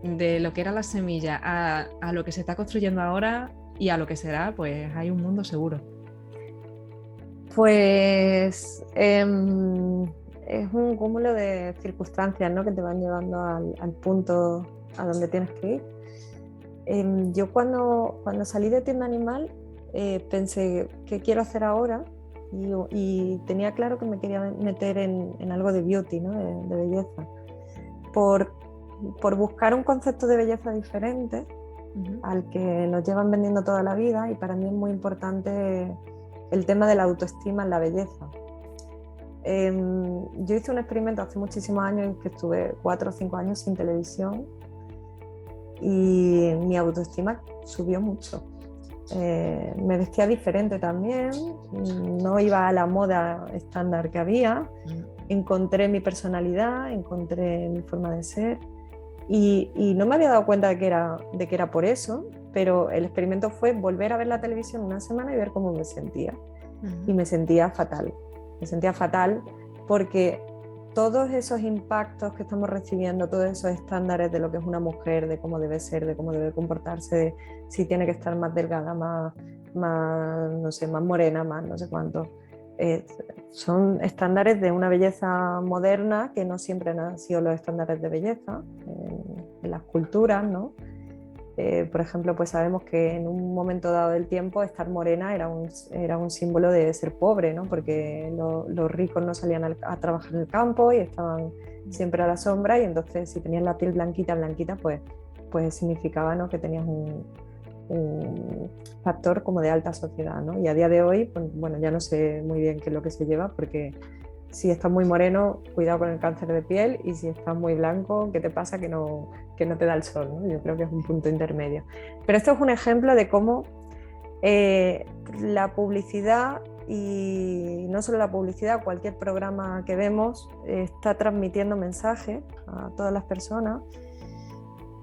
de lo que era la semilla a lo que se está construyendo ahora y a lo que será, pues hay un mundo seguro. Pues es un cúmulo de circunstancias, ¿no? Que te van llevando al punto a donde tienes que ir. Yo cuando salí de Tienda Animal pensé, ¿qué quiero hacer ahora? Y tenía claro que me quería meter en algo de beauty, ¿no? De belleza. Por, por buscar un concepto de belleza diferente al que nos llevan vendiendo toda la vida, y para mí es muy importante el tema de la autoestima en la belleza. Yo hice un experimento hace muchísimos años en que estuve 4 o 5 años sin televisión y mi autoestima subió mucho. Me vestía diferente también, no iba a la moda estándar que había, encontré mi personalidad, encontré mi forma de ser y no me había dado cuenta de que era por eso, pero el experimento fue volver a ver la televisión una semana y ver cómo me sentía. Y me sentía fatal porque todos esos impactos que estamos recibiendo, todos esos estándares de lo que es una mujer, de cómo debe ser, de cómo debe comportarse, de si tiene que estar más delgada, más no sé, más morena, más no sé cuánto, son estándares de una belleza moderna que no siempre han sido los estándares de belleza en las culturas, ¿no? Por ejemplo, pues sabemos que en un momento dado del tiempo estar morena era un símbolo de ser pobre, ¿no? Porque los ricos no salían a trabajar en el campo y estaban siempre a la sombra, y entonces si tenías la piel blanquita, pues significaba, ¿no? Que tenías un factor como de alta sociedad, ¿no? Y a día de hoy, pues, bueno, ya no sé muy bien qué es lo que se lleva, porque si estás muy moreno, cuidado con el cáncer de piel, y si estás muy blanco, ¿qué te pasa? Que no te da el sol, ¿no? Yo creo que es un punto intermedio. Pero esto es un ejemplo de cómo la publicidad, y no solo la publicidad, cualquier programa que vemos está transmitiendo mensajes a todas las personas.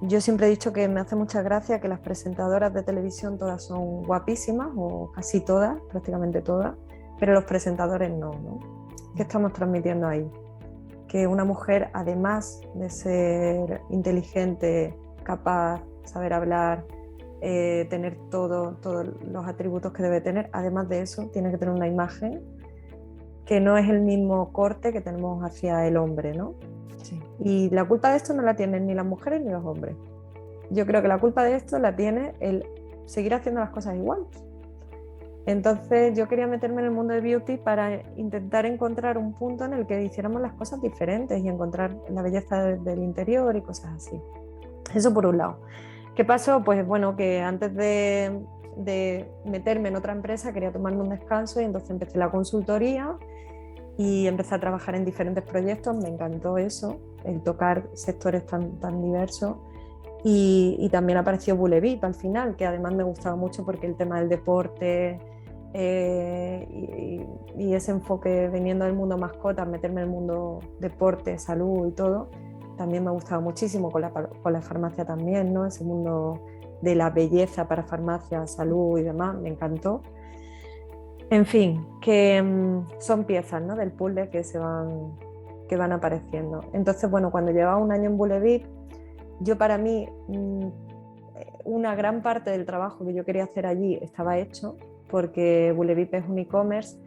Yo siempre he dicho que me hace mucha gracia que las presentadoras de televisión todas son guapísimas, o casi todas, prácticamente todas, pero los presentadores no, ¿no? ¿Qué estamos transmitiendo ahí? Que una mujer, además de ser inteligente, capaz, saber hablar, tener todos los atributos que debe tener, además de eso, tiene que tener una imagen que no es el mismo corte que tenemos hacia el hombre, ¿no? Sí. Y la culpa de esto no la tienen ni las mujeres ni los hombres. Yo creo que la culpa de esto la tiene el seguir haciendo las cosas igual. Entonces yo quería meterme en el mundo de beauty para intentar encontrar un punto en el que hiciéramos las cosas diferentes y encontrar la belleza del interior y cosas así. Eso por un lado. ¿Qué pasó? Pues bueno, que antes de meterme en otra empresa quería tomarme un descanso, y entonces empecé la consultoría y empecé a trabajar en diferentes proyectos. Me encantó eso, el tocar sectores tan diversos. Y también apareció Bullevip al final, que además me gustaba mucho porque el tema del deporte y ese enfoque viniendo del mundo mascotas, meterme en el mundo deporte, salud y todo, también me gustaba muchísimo, con la farmacia también, ¿no? Ese mundo de la belleza para farmacia, salud y demás, me encantó. En fin, que son piezas, ¿no? Del puzzle que van apareciendo. Entonces, bueno, cuando llevaba un año en Bullevip, yo, para mí, una gran parte del trabajo que yo quería hacer allí estaba hecho, porque Bullevip es un e-commerce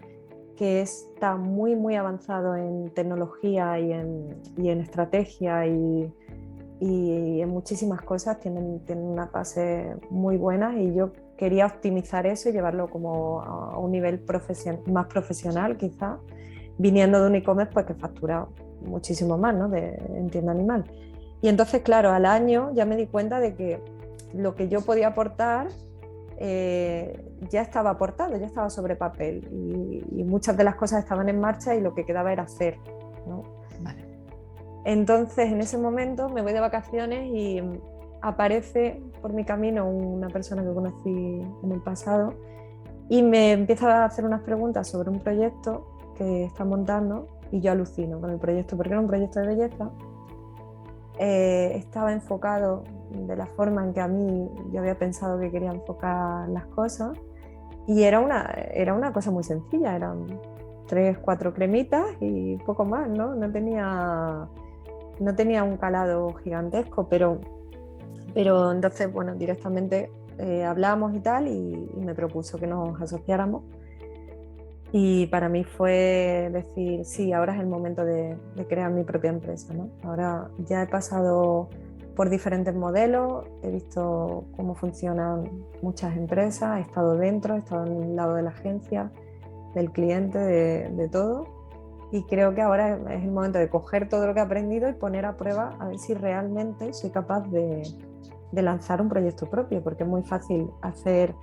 que está muy, muy avanzado en tecnología y en estrategia y en muchísimas cosas. Tienen una base muy buena, y yo quería optimizar eso y llevarlo como a un nivel más profesional quizás, viniendo de un e-commerce pues, que factura muchísimo más, ¿no? En tienda animal. Y entonces, claro, al año ya me di cuenta de que lo que yo podía aportar ya estaba aportado, ya estaba sobre papel y muchas de las cosas estaban en marcha y lo que quedaba era hacer, ¿no? Vale. Entonces, en ese momento me voy de vacaciones y aparece por mi camino una persona que conocí en el pasado y me empieza a hacer unas preguntas sobre un proyecto que está montando y yo alucino con el proyecto porque era un proyecto de belleza. Estaba enfocado de la forma en que a mí yo había pensado que quería enfocar las cosas y era una cosa muy sencilla, eran 3, 4 cremitas y poco más, ¿no? No tenía un calado gigantesco, pero entonces, bueno, directamente hablamos y tal y me propuso que nos asociáramos. Y para mí fue decir, sí, ahora es el momento de crear mi propia empresa, ¿no? Ahora ya he pasado por diferentes modelos, he visto cómo funcionan muchas empresas, he estado dentro, he estado en el lado de la agencia, del cliente, de todo. Y creo que ahora es el momento de coger todo lo que he aprendido y poner a prueba a ver si realmente soy capaz de lanzar un proyecto propio, porque es muy fácil hacer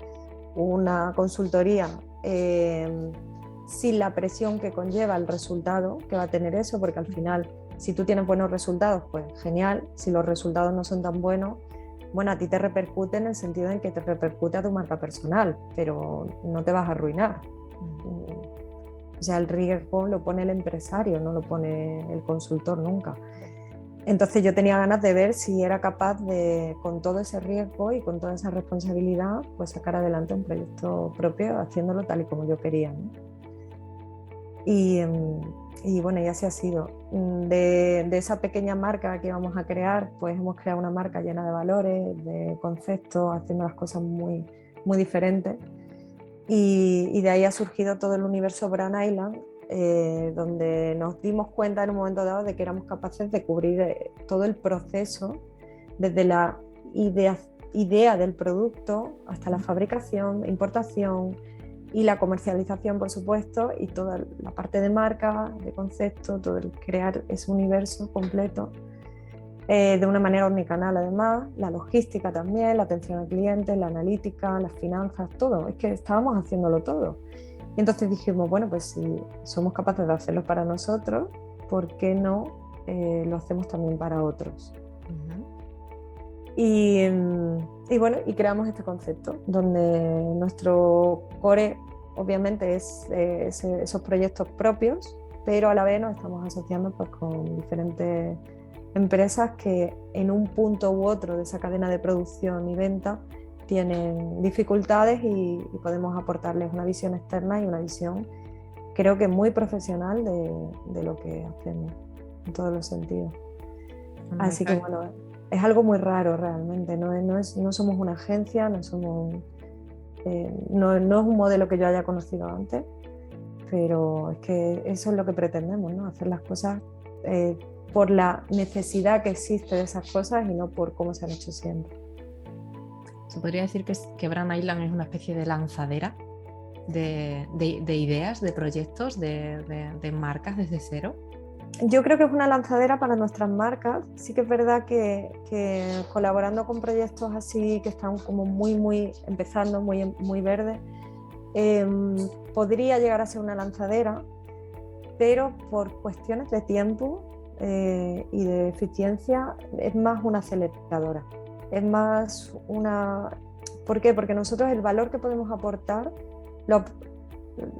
una consultoría sin la presión que conlleva el resultado que va a tener eso, porque al final, si tú tienes buenos resultados, pues genial. Si los resultados no son tan buenos, bueno, a ti te repercute en el sentido en que te repercute a tu marca personal, pero no te vas a arruinar. O sea, el riesgo lo pone el empresario, no lo pone el consultor nunca. Entonces yo tenía ganas de ver si era capaz de, con todo ese riesgo y con toda esa responsabilidad, pues sacar adelante un proyecto propio, haciéndolo tal y como yo quería, ¿no? Y bueno, y así ha sido. De esa pequeña marca que íbamos a crear, pues hemos creado una marca llena de valores, de conceptos, haciendo las cosas muy, muy diferentes. Y de ahí ha surgido todo el universo Brand Island, donde nos dimos cuenta en un momento dado de que éramos capaces de cubrir todo el proceso, desde la idea del producto hasta la fabricación, importación y la comercialización, por supuesto, y toda la parte de marca, de concepto, todo el crear ese universo completo de una manera omnicanal. Además, la logística también, la atención al cliente, la analítica, las finanzas, todo. Es que estábamos haciéndolo todo. Y entonces dijimos, bueno, pues si somos capaces de hacerlo para nosotros, ¿por qué no lo hacemos también para otros? Y bueno, y creamos este concepto, donde nuestro core obviamente es esos proyectos propios, pero a la vez nos estamos asociando pues, con diferentes empresas que en un punto u otro de esa cadena de producción y venta tienen dificultades y podemos aportarles una visión externa y una visión, creo que muy profesional de lo que hacemos en todos los sentidos. Así que bueno, es algo muy raro realmente, no somos una agencia, no es un modelo que yo haya conocido antes, pero es que eso es lo que pretendemos, ¿no? Hacer las cosas por la necesidad que existe de esas cosas y no por cómo se han hecho siempre. ¿Se podría decir que Brand Island es una especie de lanzadera de ideas, de proyectos, de marcas desde cero? Yo creo que es una lanzadera para nuestras marcas. Sí que es verdad que colaborando con proyectos así que están como muy empezando, muy verdes, podría llegar a ser una lanzadera, pero por cuestiones de tiempo y de eficiencia es más una aceleradora. Es más una... ¿Por qué? Porque nosotros el valor que podemos aportar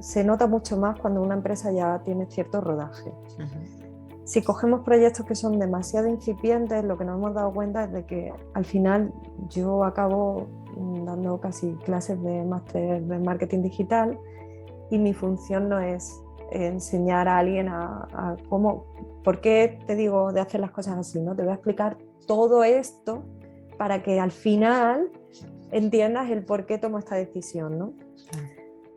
se nota mucho más cuando una empresa ya tiene cierto rodaje. Uh-huh. Si cogemos proyectos que son demasiado incipientes, lo que nos hemos dado cuenta es de que al final yo acabo dando casi clases de máster de marketing digital y mi función no es enseñar a alguien a cómo, por qué te digo de hacer las cosas así, ¿no? Te voy a explicar todo esto para que al final entiendas el por qué tomo esta decisión, ¿no?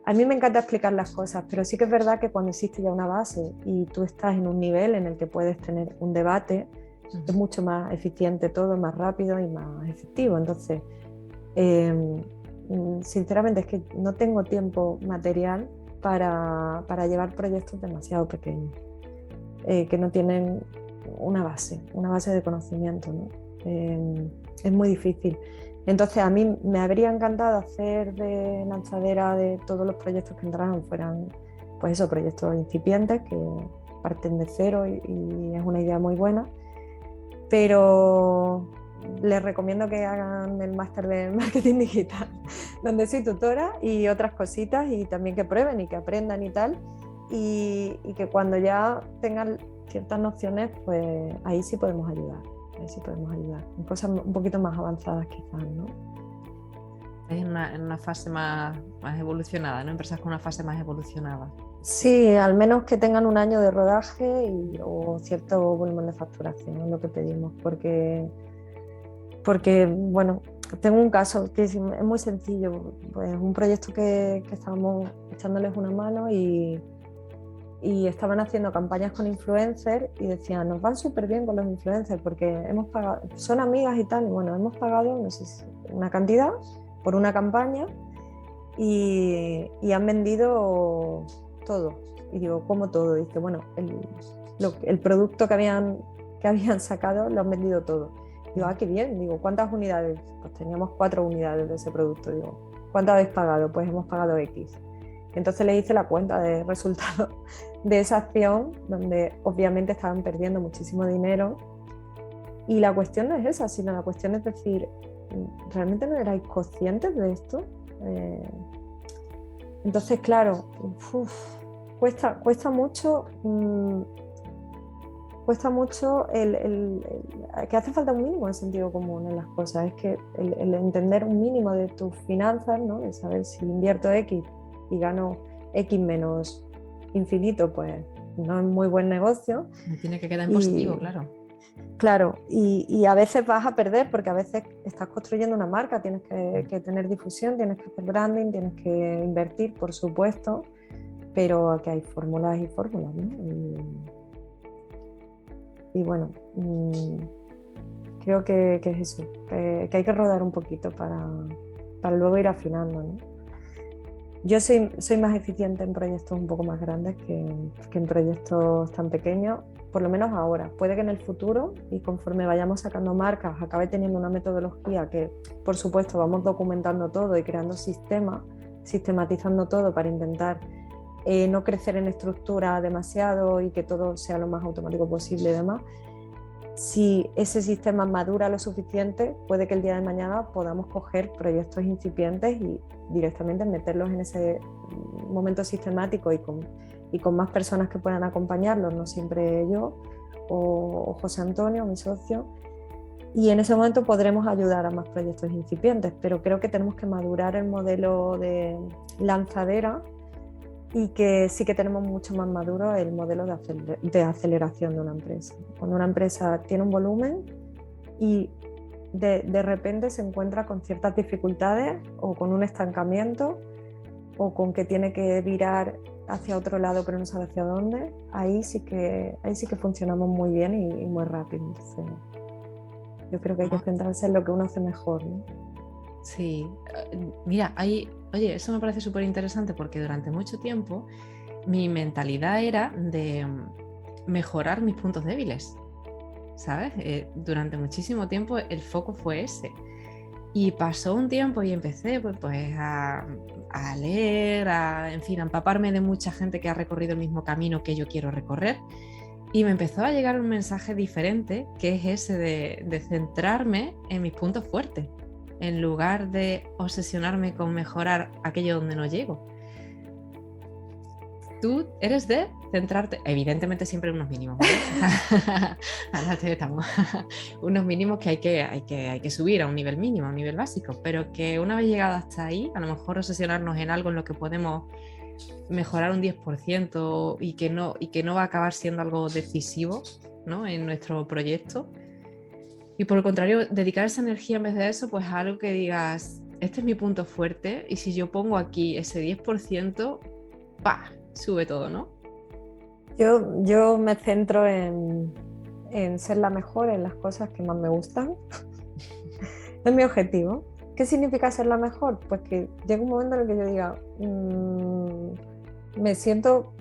A mí me encanta explicar las cosas, pero sí que es verdad que cuando existe ya una base y tú estás en un nivel en el que puedes tener un debate, es mucho más eficiente todo, más rápido y más efectivo. Entonces, sinceramente es que no tengo tiempo material para llevar proyectos demasiado pequeños, que no tienen una base de conocimiento, ¿no? Es muy difícil. Entonces a mí me habría encantado hacer de lanzadera de todos los proyectos que entraran fueran, pues eso, proyectos incipientes que parten de cero y es una idea muy buena, pero les recomiendo que hagan el máster de marketing digital, donde soy tutora y otras cositas, y también que prueben y que aprendan y tal, y que cuando ya tengan ciertas nociones, pues ahí sí podemos ayudar. En cosas un poquito más avanzadas quizás, ¿no? En una fase más evolucionada, ¿no? Empresas con una fase más evolucionada. Sí, al menos que tengan un año de rodaje o cierto volumen de facturación, es lo que pedimos, porque bueno, tengo un caso que es muy sencillo, pues un proyecto que estábamos echándoles una mano y estaban haciendo campañas con influencers y decían, nos van súper bien con los influencers porque hemos pagado, son amigas y tal, y bueno, hemos pagado, no sé, una cantidad por una campaña y han vendido todo. Y digo, ¿cómo todo? Dice, bueno, el producto que habían sacado lo han vendido todo. Digo, qué bien. Digo, ¿cuántas unidades? Pues teníamos 4 unidades de ese producto. Digo, ¿cuánto habéis pagado? Pues hemos pagado X. Entonces le hice la cuenta de resultados de esa acción, donde obviamente estaban perdiendo muchísimo dinero. Y la cuestión no es esa, sino la cuestión es decir, ¿realmente no erais conscientes de esto? Entonces, claro, cuesta mucho. Cuesta mucho que hace falta un mínimo de sentido común en las cosas. Es que el entender un mínimo de tus finanzas, ¿no? De saber si invierto X y gano X menos infinito, pues no es muy buen negocio. Tiene que quedar en positivo, claro. Claro, y a veces vas a perder porque a veces estás construyendo una marca, tienes que tener difusión, tienes que hacer branding, tienes que invertir, por supuesto, pero aquí hay fórmulas y fórmulas, ¿no? Y bueno, creo que es eso, que hay que rodar un poquito para luego ir afinando, ¿no? Yo soy más eficiente en proyectos un poco más grandes que en proyectos tan pequeños, por lo menos ahora. Puede que en el futuro, y conforme vayamos sacando marcas, acabe teniendo una metodología que, por supuesto, vamos documentando todo y creando sistemas, sistematizando todo para intentar no crecer en estructura demasiado y que todo sea lo más automático posible y demás. Si ese sistema madura lo suficiente, puede que el día de mañana podamos coger proyectos incipientes y directamente meterlos en ese momento sistemático y con más personas que puedan acompañarlos, no siempre yo o José Antonio, mi socio, y en ese momento podremos ayudar a más proyectos incipientes, pero creo que tenemos que madurar el modelo de lanzadera y que sí que tenemos mucho más maduro el modelo de aceleración de una empresa. Cuando una empresa tiene un volumen y de repente se encuentra con ciertas dificultades o con un estancamiento o con que tiene que virar hacia otro lado pero no sabe hacia dónde, ahí sí que funcionamos muy bien y muy rápido. Entonces, yo creo que hay que centrarse en lo que uno hace mejor, ¿no? Sí, mira, oye, eso me parece súper interesante porque durante mucho tiempo mi mentalidad era de mejorar mis puntos débiles, ¿sabes? Durante muchísimo tiempo el foco fue ese. Y pasó un tiempo y empecé pues a leer, en fin, a empaparme de mucha gente que ha recorrido el mismo camino que yo quiero recorrer. Y me empezó a llegar un mensaje diferente, que es ese de centrarme en mis puntos fuertes, en lugar de obsesionarme con mejorar aquello donde no llego. Tú eres de centrarte, evidentemente siempre en unos mínimos, ¿vale? Unos mínimos que hay que subir a un nivel mínimo, a un nivel básico, pero que una vez llegado hasta ahí, a lo mejor obsesionarnos en algo en lo que podemos mejorar un 10% y que no va a acabar siendo algo decisivo, ¿no? En nuestro proyecto. Y por el contrario, dedicar esa energía en vez de eso, pues a algo que digas, este es mi punto fuerte y si yo pongo aquí ese 10%, ¡pah!, sube todo, ¿no? Yo me centro en ser la mejor en las cosas que más me gustan. Es mi objetivo. ¿Qué significa ser la mejor? Pues que llega un momento en el que yo diga, me siento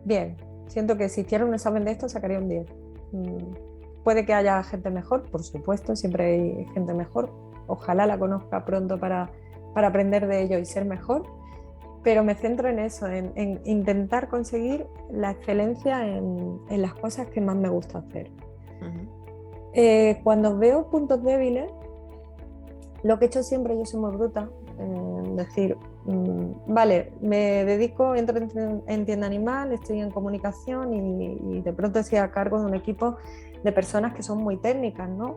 bien, siento que si hiciera un examen de esto sacaría un 10. Puede que haya gente mejor, por supuesto, siempre hay gente mejor, ojalá la conozca pronto para aprender de ello y ser mejor, pero me centro en eso, en intentar conseguir la excelencia en las cosas que más me gusta hacer. Cuando veo puntos débiles, lo que he hecho siempre, yo soy muy bruta, decir, vale, me dedico, entro en tienda animal, estoy en comunicación y de pronto estoy a cargo de un equipo de personas que son muy técnicas, ¿no?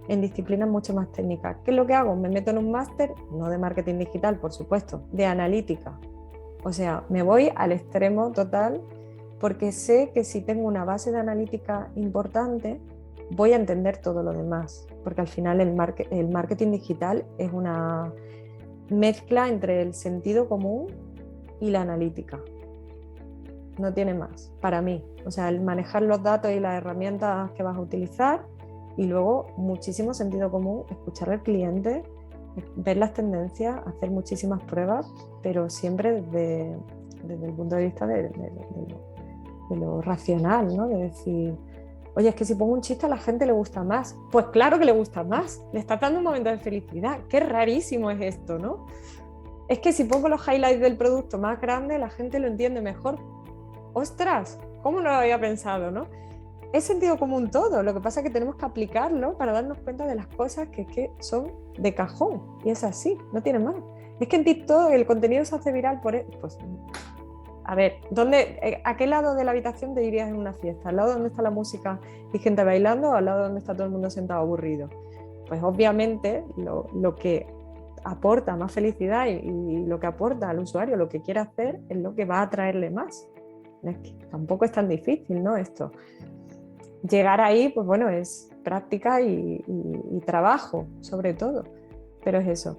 En disciplinas mucho más técnicas. ¿Qué es lo que hago? Me meto en un máster, no de marketing digital, por supuesto, de analítica. O sea, me voy al extremo total porque sé que si tengo una base de analítica importante, voy a entender todo lo demás, porque al final el marketing digital es una mezcla entre el sentido común y la analítica. No tiene más, para mí. O sea, el manejar los datos y las herramientas que vas a utilizar y luego muchísimo sentido común, escuchar al cliente, ver las tendencias, hacer muchísimas pruebas, pero siempre desde el punto de vista de lo racional, ¿no? De decir, oye, es que si pongo un chiste a la gente le gusta más. Pues claro que le gusta más, le está dando un momento de felicidad. Qué rarísimo es esto, ¿no? Es que si pongo los highlights del producto más grande, la gente lo entiende mejor. ¡Ostras! ¿Cómo no lo había pensado, no? Es sentido común todo, lo que pasa es que tenemos que aplicarlo para darnos cuenta de las cosas que son de cajón, y es así, no tiene más. Es que en TikTok el contenido se hace viral por... Pues, a ver, ¿a qué lado de la habitación te irías en una fiesta? ¿Al lado donde está la música y gente bailando o al lado donde está todo el mundo sentado aburrido? Pues obviamente lo que aporta más felicidad y lo que aporta al usuario, lo que quiere hacer, es lo que va a atraerle más. Es que tampoco es tan difícil, ¿no? Esto. Llegar ahí, pues bueno, es práctica y trabajo, sobre todo, pero es eso.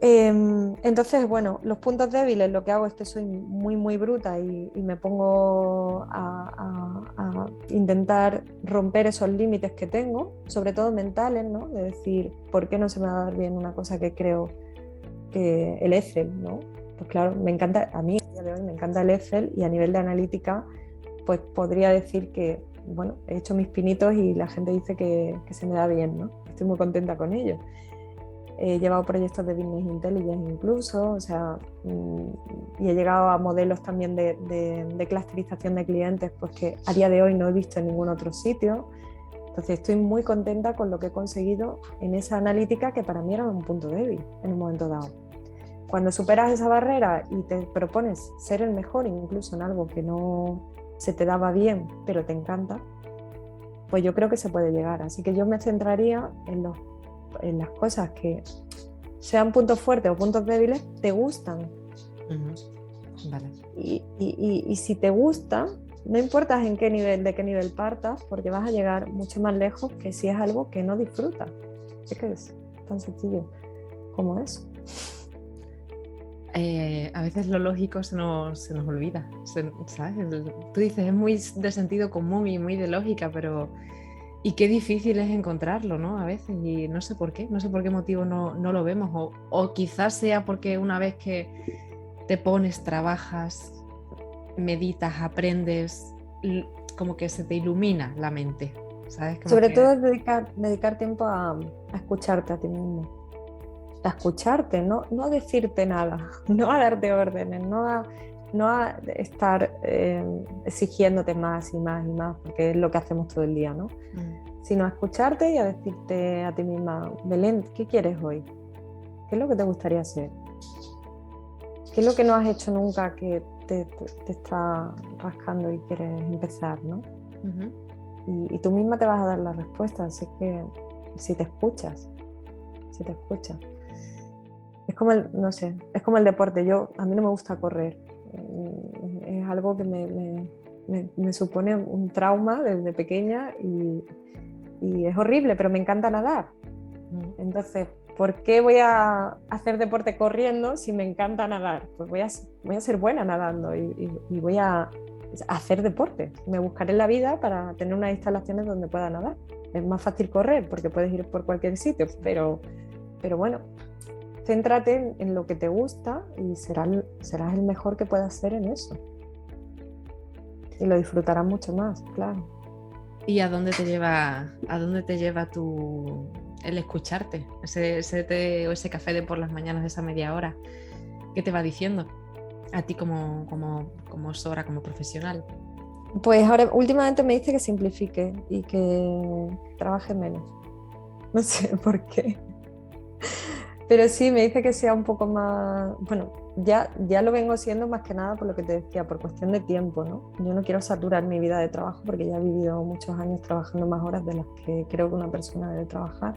Entonces, bueno, los puntos débiles, lo que hago es que soy muy, muy bruta y me pongo a intentar romper esos límites que tengo, sobre todo mentales, ¿no? De decir, ¿por qué no se me va a dar bien una cosa que creo que el Excel, ¿no? Pues claro, me encanta, a mí a día de hoy me encanta el Excel y a nivel de analítica, pues podría decir que, bueno, he hecho mis pinitos y la gente dice que se me da bien, ¿no? Estoy muy contenta con ello. He llevado proyectos de Business Intelligence incluso, o sea, y he llegado a modelos también de clusterización de clientes, pues que a día de hoy no he visto en ningún otro sitio. Entonces estoy muy contenta con lo que he conseguido en esa analítica que para mí era un punto débil en un momento dado. Cuando superas esa barrera y te propones ser el mejor incluso en algo que no se te daba bien, pero te encanta, pues yo creo que se puede llegar. Así que yo me centraría en las cosas que sean puntos fuertes o puntos débiles, te gustan. Vale. Y si te gusta, no importa de qué nivel partas, porque vas a llegar mucho más lejos que si es algo que no disfrutas. Es que es tan sencillo como eso. A veces lo lógico se nos olvida, ¿sabes? Tú dices, es muy de sentido común y muy de lógica, pero y qué difícil es encontrarlo, ¿no? A veces, y no sé por qué motivo no lo vemos, o quizás sea porque una vez que te pones, trabajas, meditas, aprendes, como que se te ilumina la mente, ¿sabes? Como sobre que... todo es dedicar tiempo a escucharte a ti mismo. A escucharte, no a decirte nada, no a darte órdenes, no a estar exigiéndote más y más y más, porque es lo que hacemos todo el día, ¿no? Sino a escucharte y a decirte a ti misma, Belén, ¿qué quieres hoy? ¿Qué es lo que te gustaría hacer? ¿Qué es lo que no has hecho nunca que te está rascando y quieres empezar, ¿no? Y tú misma te vas a dar la respuesta, así que si te escuchas. Es como no sé, es como el deporte. A mí no me gusta correr. Es algo que me supone un trauma desde pequeña y es horrible, pero me encanta nadar. Entonces, ¿por qué voy a hacer deporte corriendo si me encanta nadar? Pues voy a ser buena nadando y voy a hacer deporte. Me buscaré la vida para tener unas instalaciones donde pueda nadar. Es más fácil correr porque puedes ir por cualquier sitio, pero pero bueno, céntrate en lo que te gusta y serás el mejor que puedas ser en eso. Y lo disfrutarás mucho más, claro. ¿Y a dónde te lleva el escucharte? Ese té o ese café de por las mañanas de esa media hora. ¿Qué te va diciendo a ti como Sora, como profesional? Pues ahora últimamente me dice que simplifique y que trabaje menos. No sé por qué. Pero sí, me dice que sea un poco más... Bueno, ya lo vengo siendo más que nada por lo que te decía, por cuestión de tiempo, ¿no? Yo no quiero saturar mi vida de trabajo porque ya he vivido muchos años trabajando más horas de las que creo que una persona debe trabajar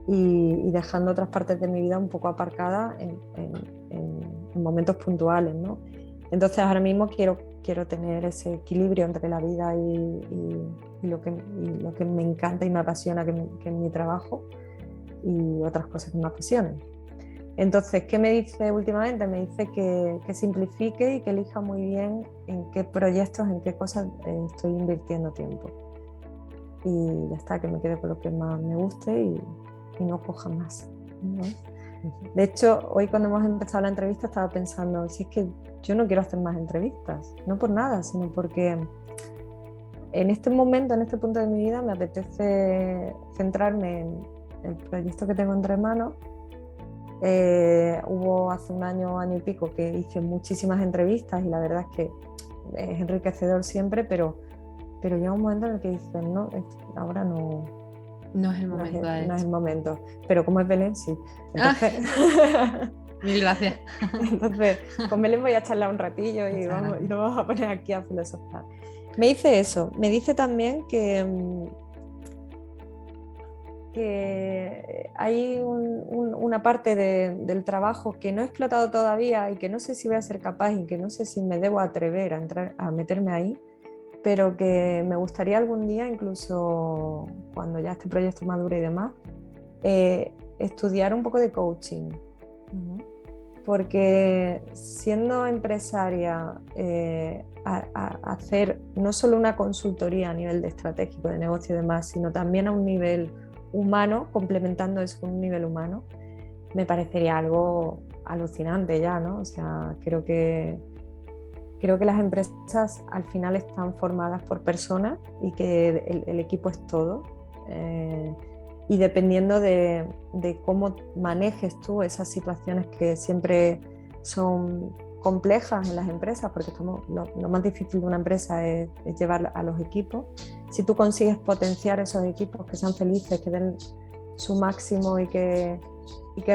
y dejando otras partes de mi vida un poco aparcadas en momentos puntuales, ¿no? Entonces ahora mismo quiero tener ese equilibrio entre la vida y lo que me encanta y me apasiona, que es mi trabajo, y otras cosas que me apasionan. Entonces, ¿qué me dice últimamente? Me dice que simplifique y que elija muy bien en qué proyectos, en qué cosas estoy invirtiendo tiempo. Y ya está, que me quede con lo que más me guste y no coja más, ¿no? De hecho, hoy cuando hemos empezado la entrevista estaba pensando, si es que yo no quiero hacer más entrevistas, no por nada, sino porque en este momento, en este punto de mi vida, me apetece centrarme en el proyecto que tengo entre manos. Hubo hace un año y pico que hice muchísimas entrevistas y la verdad es que es enriquecedor siempre, pero llega un momento en el que dices, no, ahora no. No es el momento. No es el momento. Pero como es Belén, sí. Entonces, mil gracias. Entonces, con Belén voy a charlar un ratillo y nos vamos a poner aquí a filosofar. Me dice eso. Me dice también que hay una parte del trabajo que no he explotado todavía y que no sé si voy a ser capaz y que no sé si me debo atrever a meterme ahí, pero que me gustaría algún día, incluso cuando ya este proyecto madure y demás, estudiar un poco de coaching. Porque siendo empresaria, hacer no solo una consultoría a nivel de estratégico, de negocio y demás, sino también a un nivel humano, complementando eso con un nivel humano, me parecería algo alucinante ya, ¿no? O sea, creo que las empresas al final están formadas por personas y que el equipo es todo. Y dependiendo de cómo manejes tú esas situaciones que siempre son complejas en las empresas, porque lo más difícil de una empresa es llevar a los equipos. Si tú consigues potenciar esos equipos, que sean felices, que den su máximo y que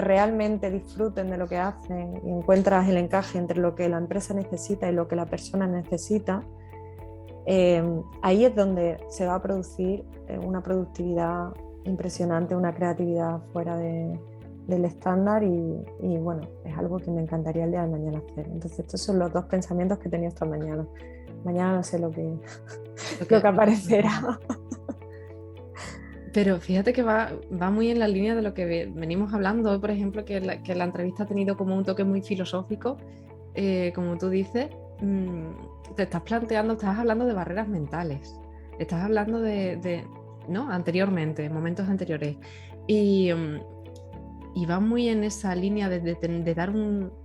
realmente disfruten de lo que hacen y encuentras el encaje entre lo que la empresa necesita y lo que la persona necesita, ahí es donde se va a producir una productividad impresionante, una creatividad fuera del estándar y bueno, es algo que me encantaría el día de mañana hacer. Entonces estos son los dos pensamientos que he tenido esta mañana. Mañana no sé lo que aparecerá. Pero fíjate que va muy en la línea de lo que venimos hablando hoy, por ejemplo, que la entrevista ha tenido como un toque muy filosófico, como tú dices. Te estás hablando de barreras mentales, estás hablando ¿no? Anteriormente, momentos anteriores, y va muy en esa línea de dar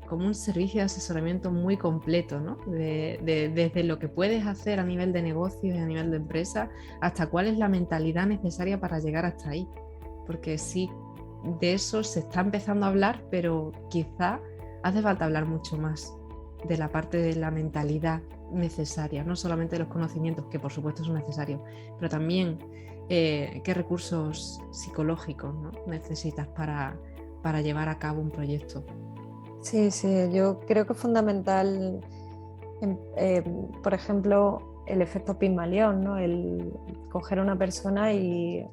como un servicio de asesoramiento muy completo, ¿no? Desde lo que puedes hacer a nivel de negocios y a nivel de empresa, hasta cuál es la mentalidad necesaria para llegar hasta ahí. Porque sí, de eso se está empezando a hablar, pero quizá hace falta hablar mucho más de la parte de la mentalidad necesaria, no solamente de los conocimientos, que por supuesto son necesarios, pero también qué recursos psicológicos, ¿no? necesitas para llevar a cabo un proyecto. Sí, yo creo que es fundamental, por ejemplo, el efecto Pigmalión, ¿no? El coger a una persona y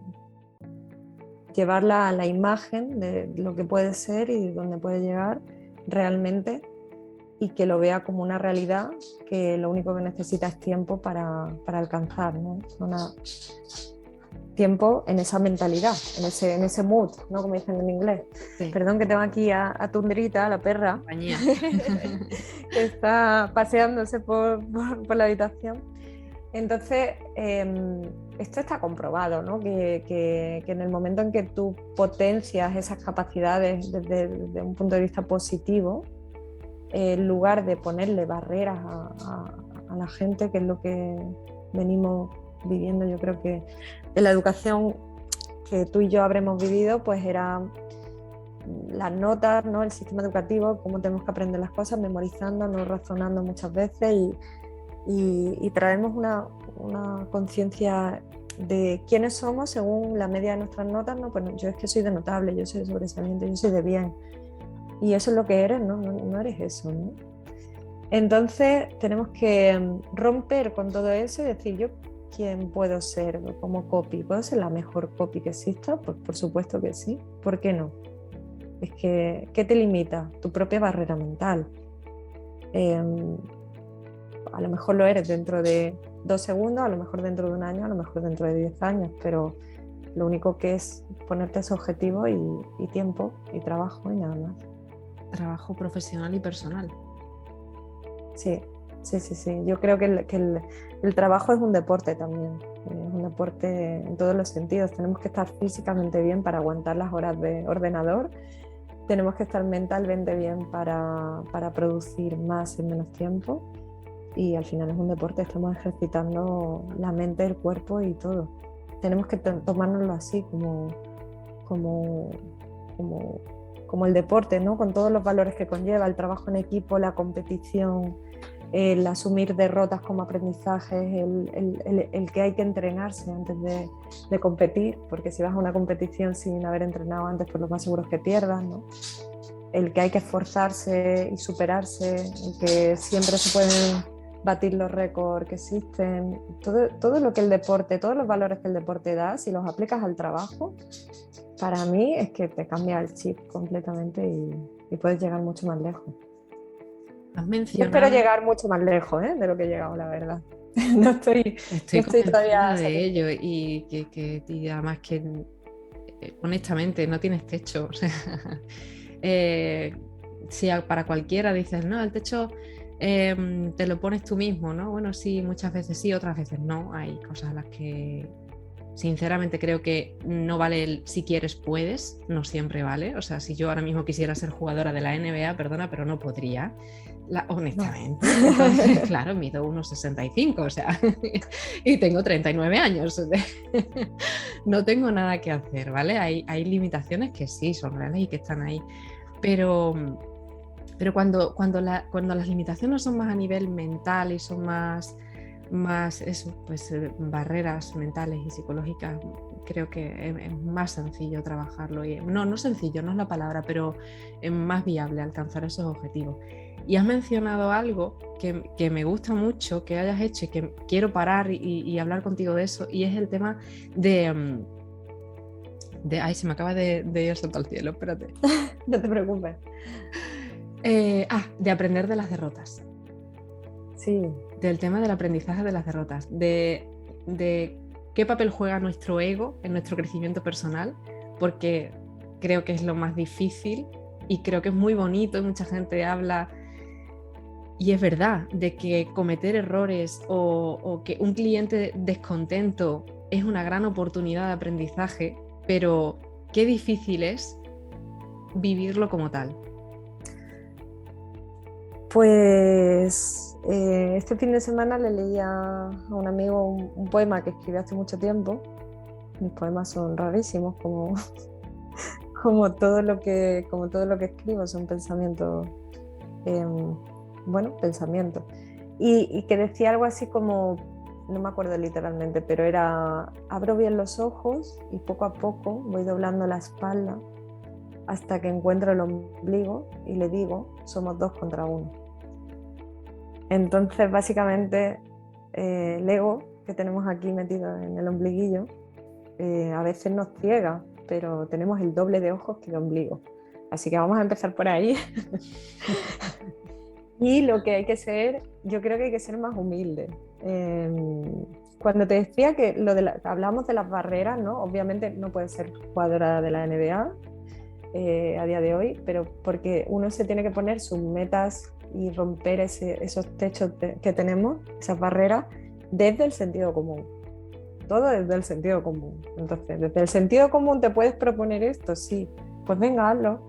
llevarla a la imagen de lo que puede ser y dónde puede llegar realmente, y que lo vea como una realidad que lo único que necesita es tiempo para alcanzar, ¿no? Tiempo en esa mentalidad, en ese mood, ¿no? Como dicen en inglés. Sí. Perdón que tengo aquí a Tundrita, la perra, que está paseándose por la habitación. Entonces, esto está comprobado, ¿no? Que en el momento en que tú potencias esas capacidades desde un punto de vista positivo, en lugar de ponerle barreras a la gente, que es lo que venimos viviendo, yo creo que en la educación que tú y yo habremos vivido, pues era las notas, ¿no? El sistema educativo, cómo tenemos que aprender las cosas, memorizando, no razonando muchas veces, y traemos una conciencia de quiénes somos según la media de nuestras notas, ¿no? Pues yo es que soy de notable, yo soy de sobresaliente, yo soy de bien, y eso es lo que eres, ¿no? No eres eso, ¿no? Entonces tenemos que romper con todo eso y decir, yo quién puedo ser como copy, ¿puedo ser la mejor copy que exista? Pues por supuesto que sí, ¿por qué no? Es que, ¿qué te limita? Tu propia barrera mental. A lo mejor lo eres dentro de 2 segundos, a lo mejor dentro de un año, a lo mejor dentro de 10 años, pero lo único que es ponerte ese objetivo y tiempo y trabajo y nada más. Trabajo profesional y personal. Sí. Yo creo que el trabajo es un deporte también. Es un deporte en todos los sentidos. Tenemos que estar físicamente bien para aguantar las horas de ordenador. Tenemos que estar mentalmente bien para producir más en menos tiempo. Y al final es un deporte, estamos ejercitando la mente, el cuerpo y todo. Tenemos que tomárnoslo así, como el deporte, ¿no? Con todos los valores que conlleva, el trabajo en equipo, la competición, el asumir derrotas como aprendizajes, el que hay que entrenarse antes de competir, porque si vas a una competición sin haber entrenado antes, pues lo más seguro es que pierdas, ¿no? El que hay que esforzarse y superarse, el que siempre se pueden batir los récords que existen, todo lo que el deporte, todos los valores que el deporte da, si los aplicas al trabajo, para mí es que te cambia el chip completamente y puedes llegar mucho más lejos. Yo espero llegar mucho más lejos, de lo que he llegado, la verdad. No estoy todavía de ello y además que honestamente no tienes techo. O sea, si para cualquiera dices, no, el techo te lo pones tú mismo, ¿no? Bueno, sí, muchas veces sí, otras veces no. Hay cosas a las que sinceramente creo que no vale el si quieres puedes, no siempre vale. O sea, si yo ahora mismo quisiera ser jugadora de la NBA, perdona, pero no podría. Honestamente, no. Entonces, claro, mido 1,65, o sea, y tengo 39 años. No tengo nada que hacer, ¿vale? Hay limitaciones que sí son reales y que están ahí, pero cuando las limitaciones son más a nivel mental y son más eso, pues barreras mentales y psicológicas, creo que es más sencillo trabajarlo. Y, no sencillo, no es la palabra, pero es más viable alcanzar esos objetivos. Y has mencionado algo que me gusta mucho que hayas hecho y que quiero parar y hablar contigo de eso, y es el tema de ay, se me acaba de ir salto al cielo, espérate. No te preocupes. De aprender de las derrotas. Sí. Del tema del aprendizaje de las derrotas, de qué papel juega nuestro ego en nuestro crecimiento personal, porque creo que es lo más difícil y creo que es muy bonito y mucha gente habla, y es verdad, de que cometer errores o que un cliente descontento es una gran oportunidad de aprendizaje, pero qué difícil es vivirlo como tal. Pues este fin de semana le leí a un amigo un poema que escribí hace mucho tiempo. Mis poemas son rarísimos, como todo lo que escribo, son pensamientos, pensamientos. Y que decía algo así como, no me acuerdo literalmente, pero era: abro bien los ojos y poco a poco voy doblando la espalda hasta que encuentro el ombligo y le digo, somos 2 contra 1. Entonces, básicamente, el ego que tenemos aquí metido en el ombliguillo a veces nos ciega, pero tenemos el doble de ojos que de ombligo. Así que vamos a empezar por ahí. Y lo que hay que ser, yo creo que hay que ser más humilde. Cuando te decía que hablamos de las barreras, ¿no? Obviamente no puedes ser jugadora de la NBA a día de hoy, pero porque uno se tiene que poner sus metas y romper esos techos que tenemos, esas barreras, desde el sentido común. todo desde el sentido común. Entonces, desde el sentido común te puedes proponer esto, sí, pues venga, hazlo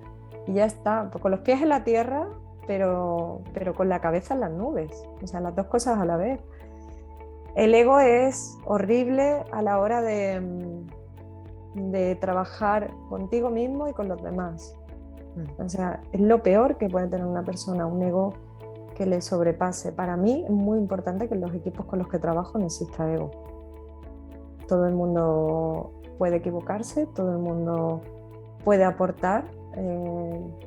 y ya está, pues con los pies en la tierra, pero con la cabeza en las nubes, o sea, las dos cosas a la vez. El ego es horrible a la hora de trabajar contigo mismo y con los demás. O sea, es lo peor que puede tener una persona, un ego que le sobrepase. Para mí es muy importante que en los equipos con los que trabajo no exista ego. Todo el mundo puede equivocarse, todo el mundo puede aportar.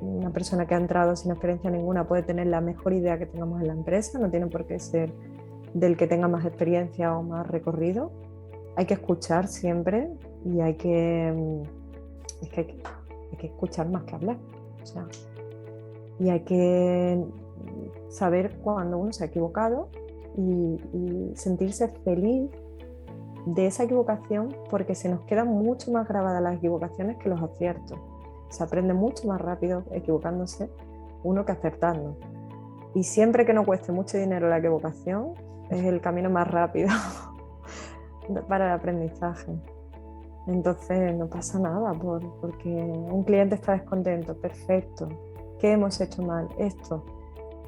Una persona que ha entrado sin experiencia ninguna puede tener la mejor idea que tengamos en la empresa, no tiene por qué ser del que tenga más experiencia o más recorrido. Hay que escuchar siempre y hay que escuchar más que hablar. O sea, y hay que saber cuando uno se ha equivocado y sentirse feliz de esa equivocación, porque se nos quedan mucho más grabadas las equivocaciones que los aciertos. Se aprende mucho más rápido equivocándose uno que acertando. Y siempre que no cueste mucho dinero la equivocación, es el camino más rápido para el aprendizaje. Entonces no pasa nada porque un cliente está descontento, perfecto. ¿Qué hemos hecho mal? Esto.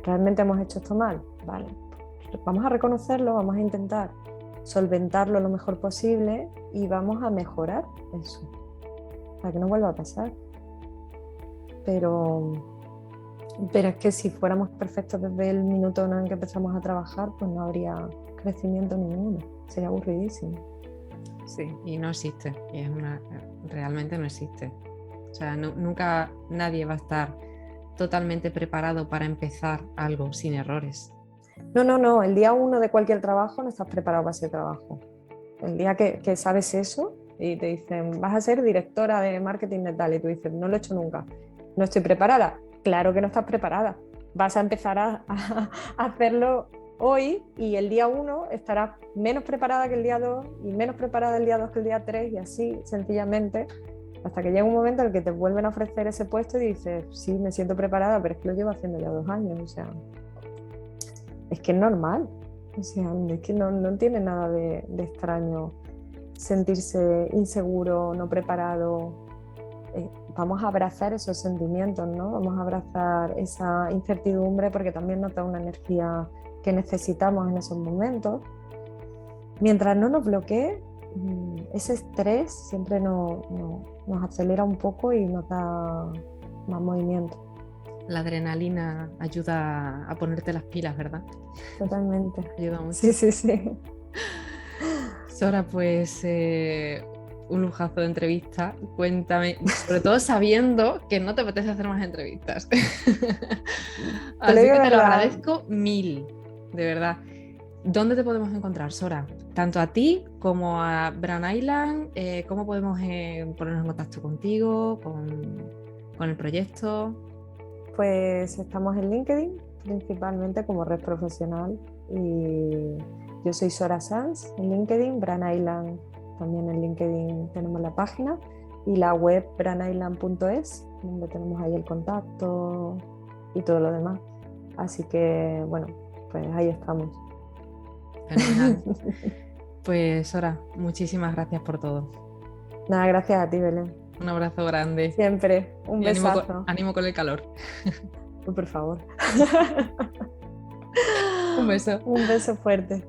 ¿Realmente hemos hecho esto mal? Vale. Vamos a reconocerlo, vamos a intentar solventarlo lo mejor posible y vamos a mejorar eso para que no vuelva a pasar. Pero es que si fuéramos perfectos desde el minuto en que empezamos a trabajar, pues no habría crecimiento ninguno. Sería aburridísimo. Sí, y no existe. Realmente no existe. O sea, nunca nadie va a estar totalmente preparado para empezar algo sin errores. No. El día 1 de cualquier trabajo no estás preparado para ese trabajo. El día que sabes eso y te dicen, vas a ser directora de marketing de tal, y tú dices, no lo he hecho nunca, no estoy preparada. Claro que no estás preparada. Vas a empezar a hacerlo hoy y el día 1 estarás menos preparada que el día 2 y menos preparada el día 2 que el día 3 y así sencillamente hasta que llega un momento en el que te vuelven a ofrecer ese puesto y dices, sí, me siento preparada, pero es que lo llevo haciendo ya 2 años. O sea, es que es normal. O sea, es que no tiene nada de extraño sentirse inseguro, no preparado. Vamos a abrazar esos sentimientos, ¿no? Vamos a abrazar esa incertidumbre porque también nos da una energía que necesitamos en esos momentos. Mientras no nos bloquee, ese estrés siempre nos acelera un poco y nos da más movimiento. La adrenalina ayuda a ponerte las pilas, ¿verdad? Totalmente. Ayuda mucho. Sí. Sora, pues un lujazo de entrevista. Cuéntame, sobre todo sabiendo que no te apetece hacer más entrevistas. Así que te lo agradezco 1000, de verdad. ¿Dónde te podemos encontrar, Sora? Tanto a ti como a Brand Island. ¿Cómo podemos ponernos en contacto contigo, con el proyecto? Pues estamos en LinkedIn, principalmente como red profesional. Y yo soy Sora Sanz en LinkedIn, Brand Island también en LinkedIn tenemos la página y la web brandisland.es, donde tenemos ahí el contacto y todo lo demás. Así que bueno, pues ahí estamos. Fenomenal. Pues Sora, muchísimas gracias por todo. Nada, gracias a ti, Belén. Un abrazo grande. Siempre, un besazo. Ánimo con el calor. Por favor. Un beso. Un beso fuerte.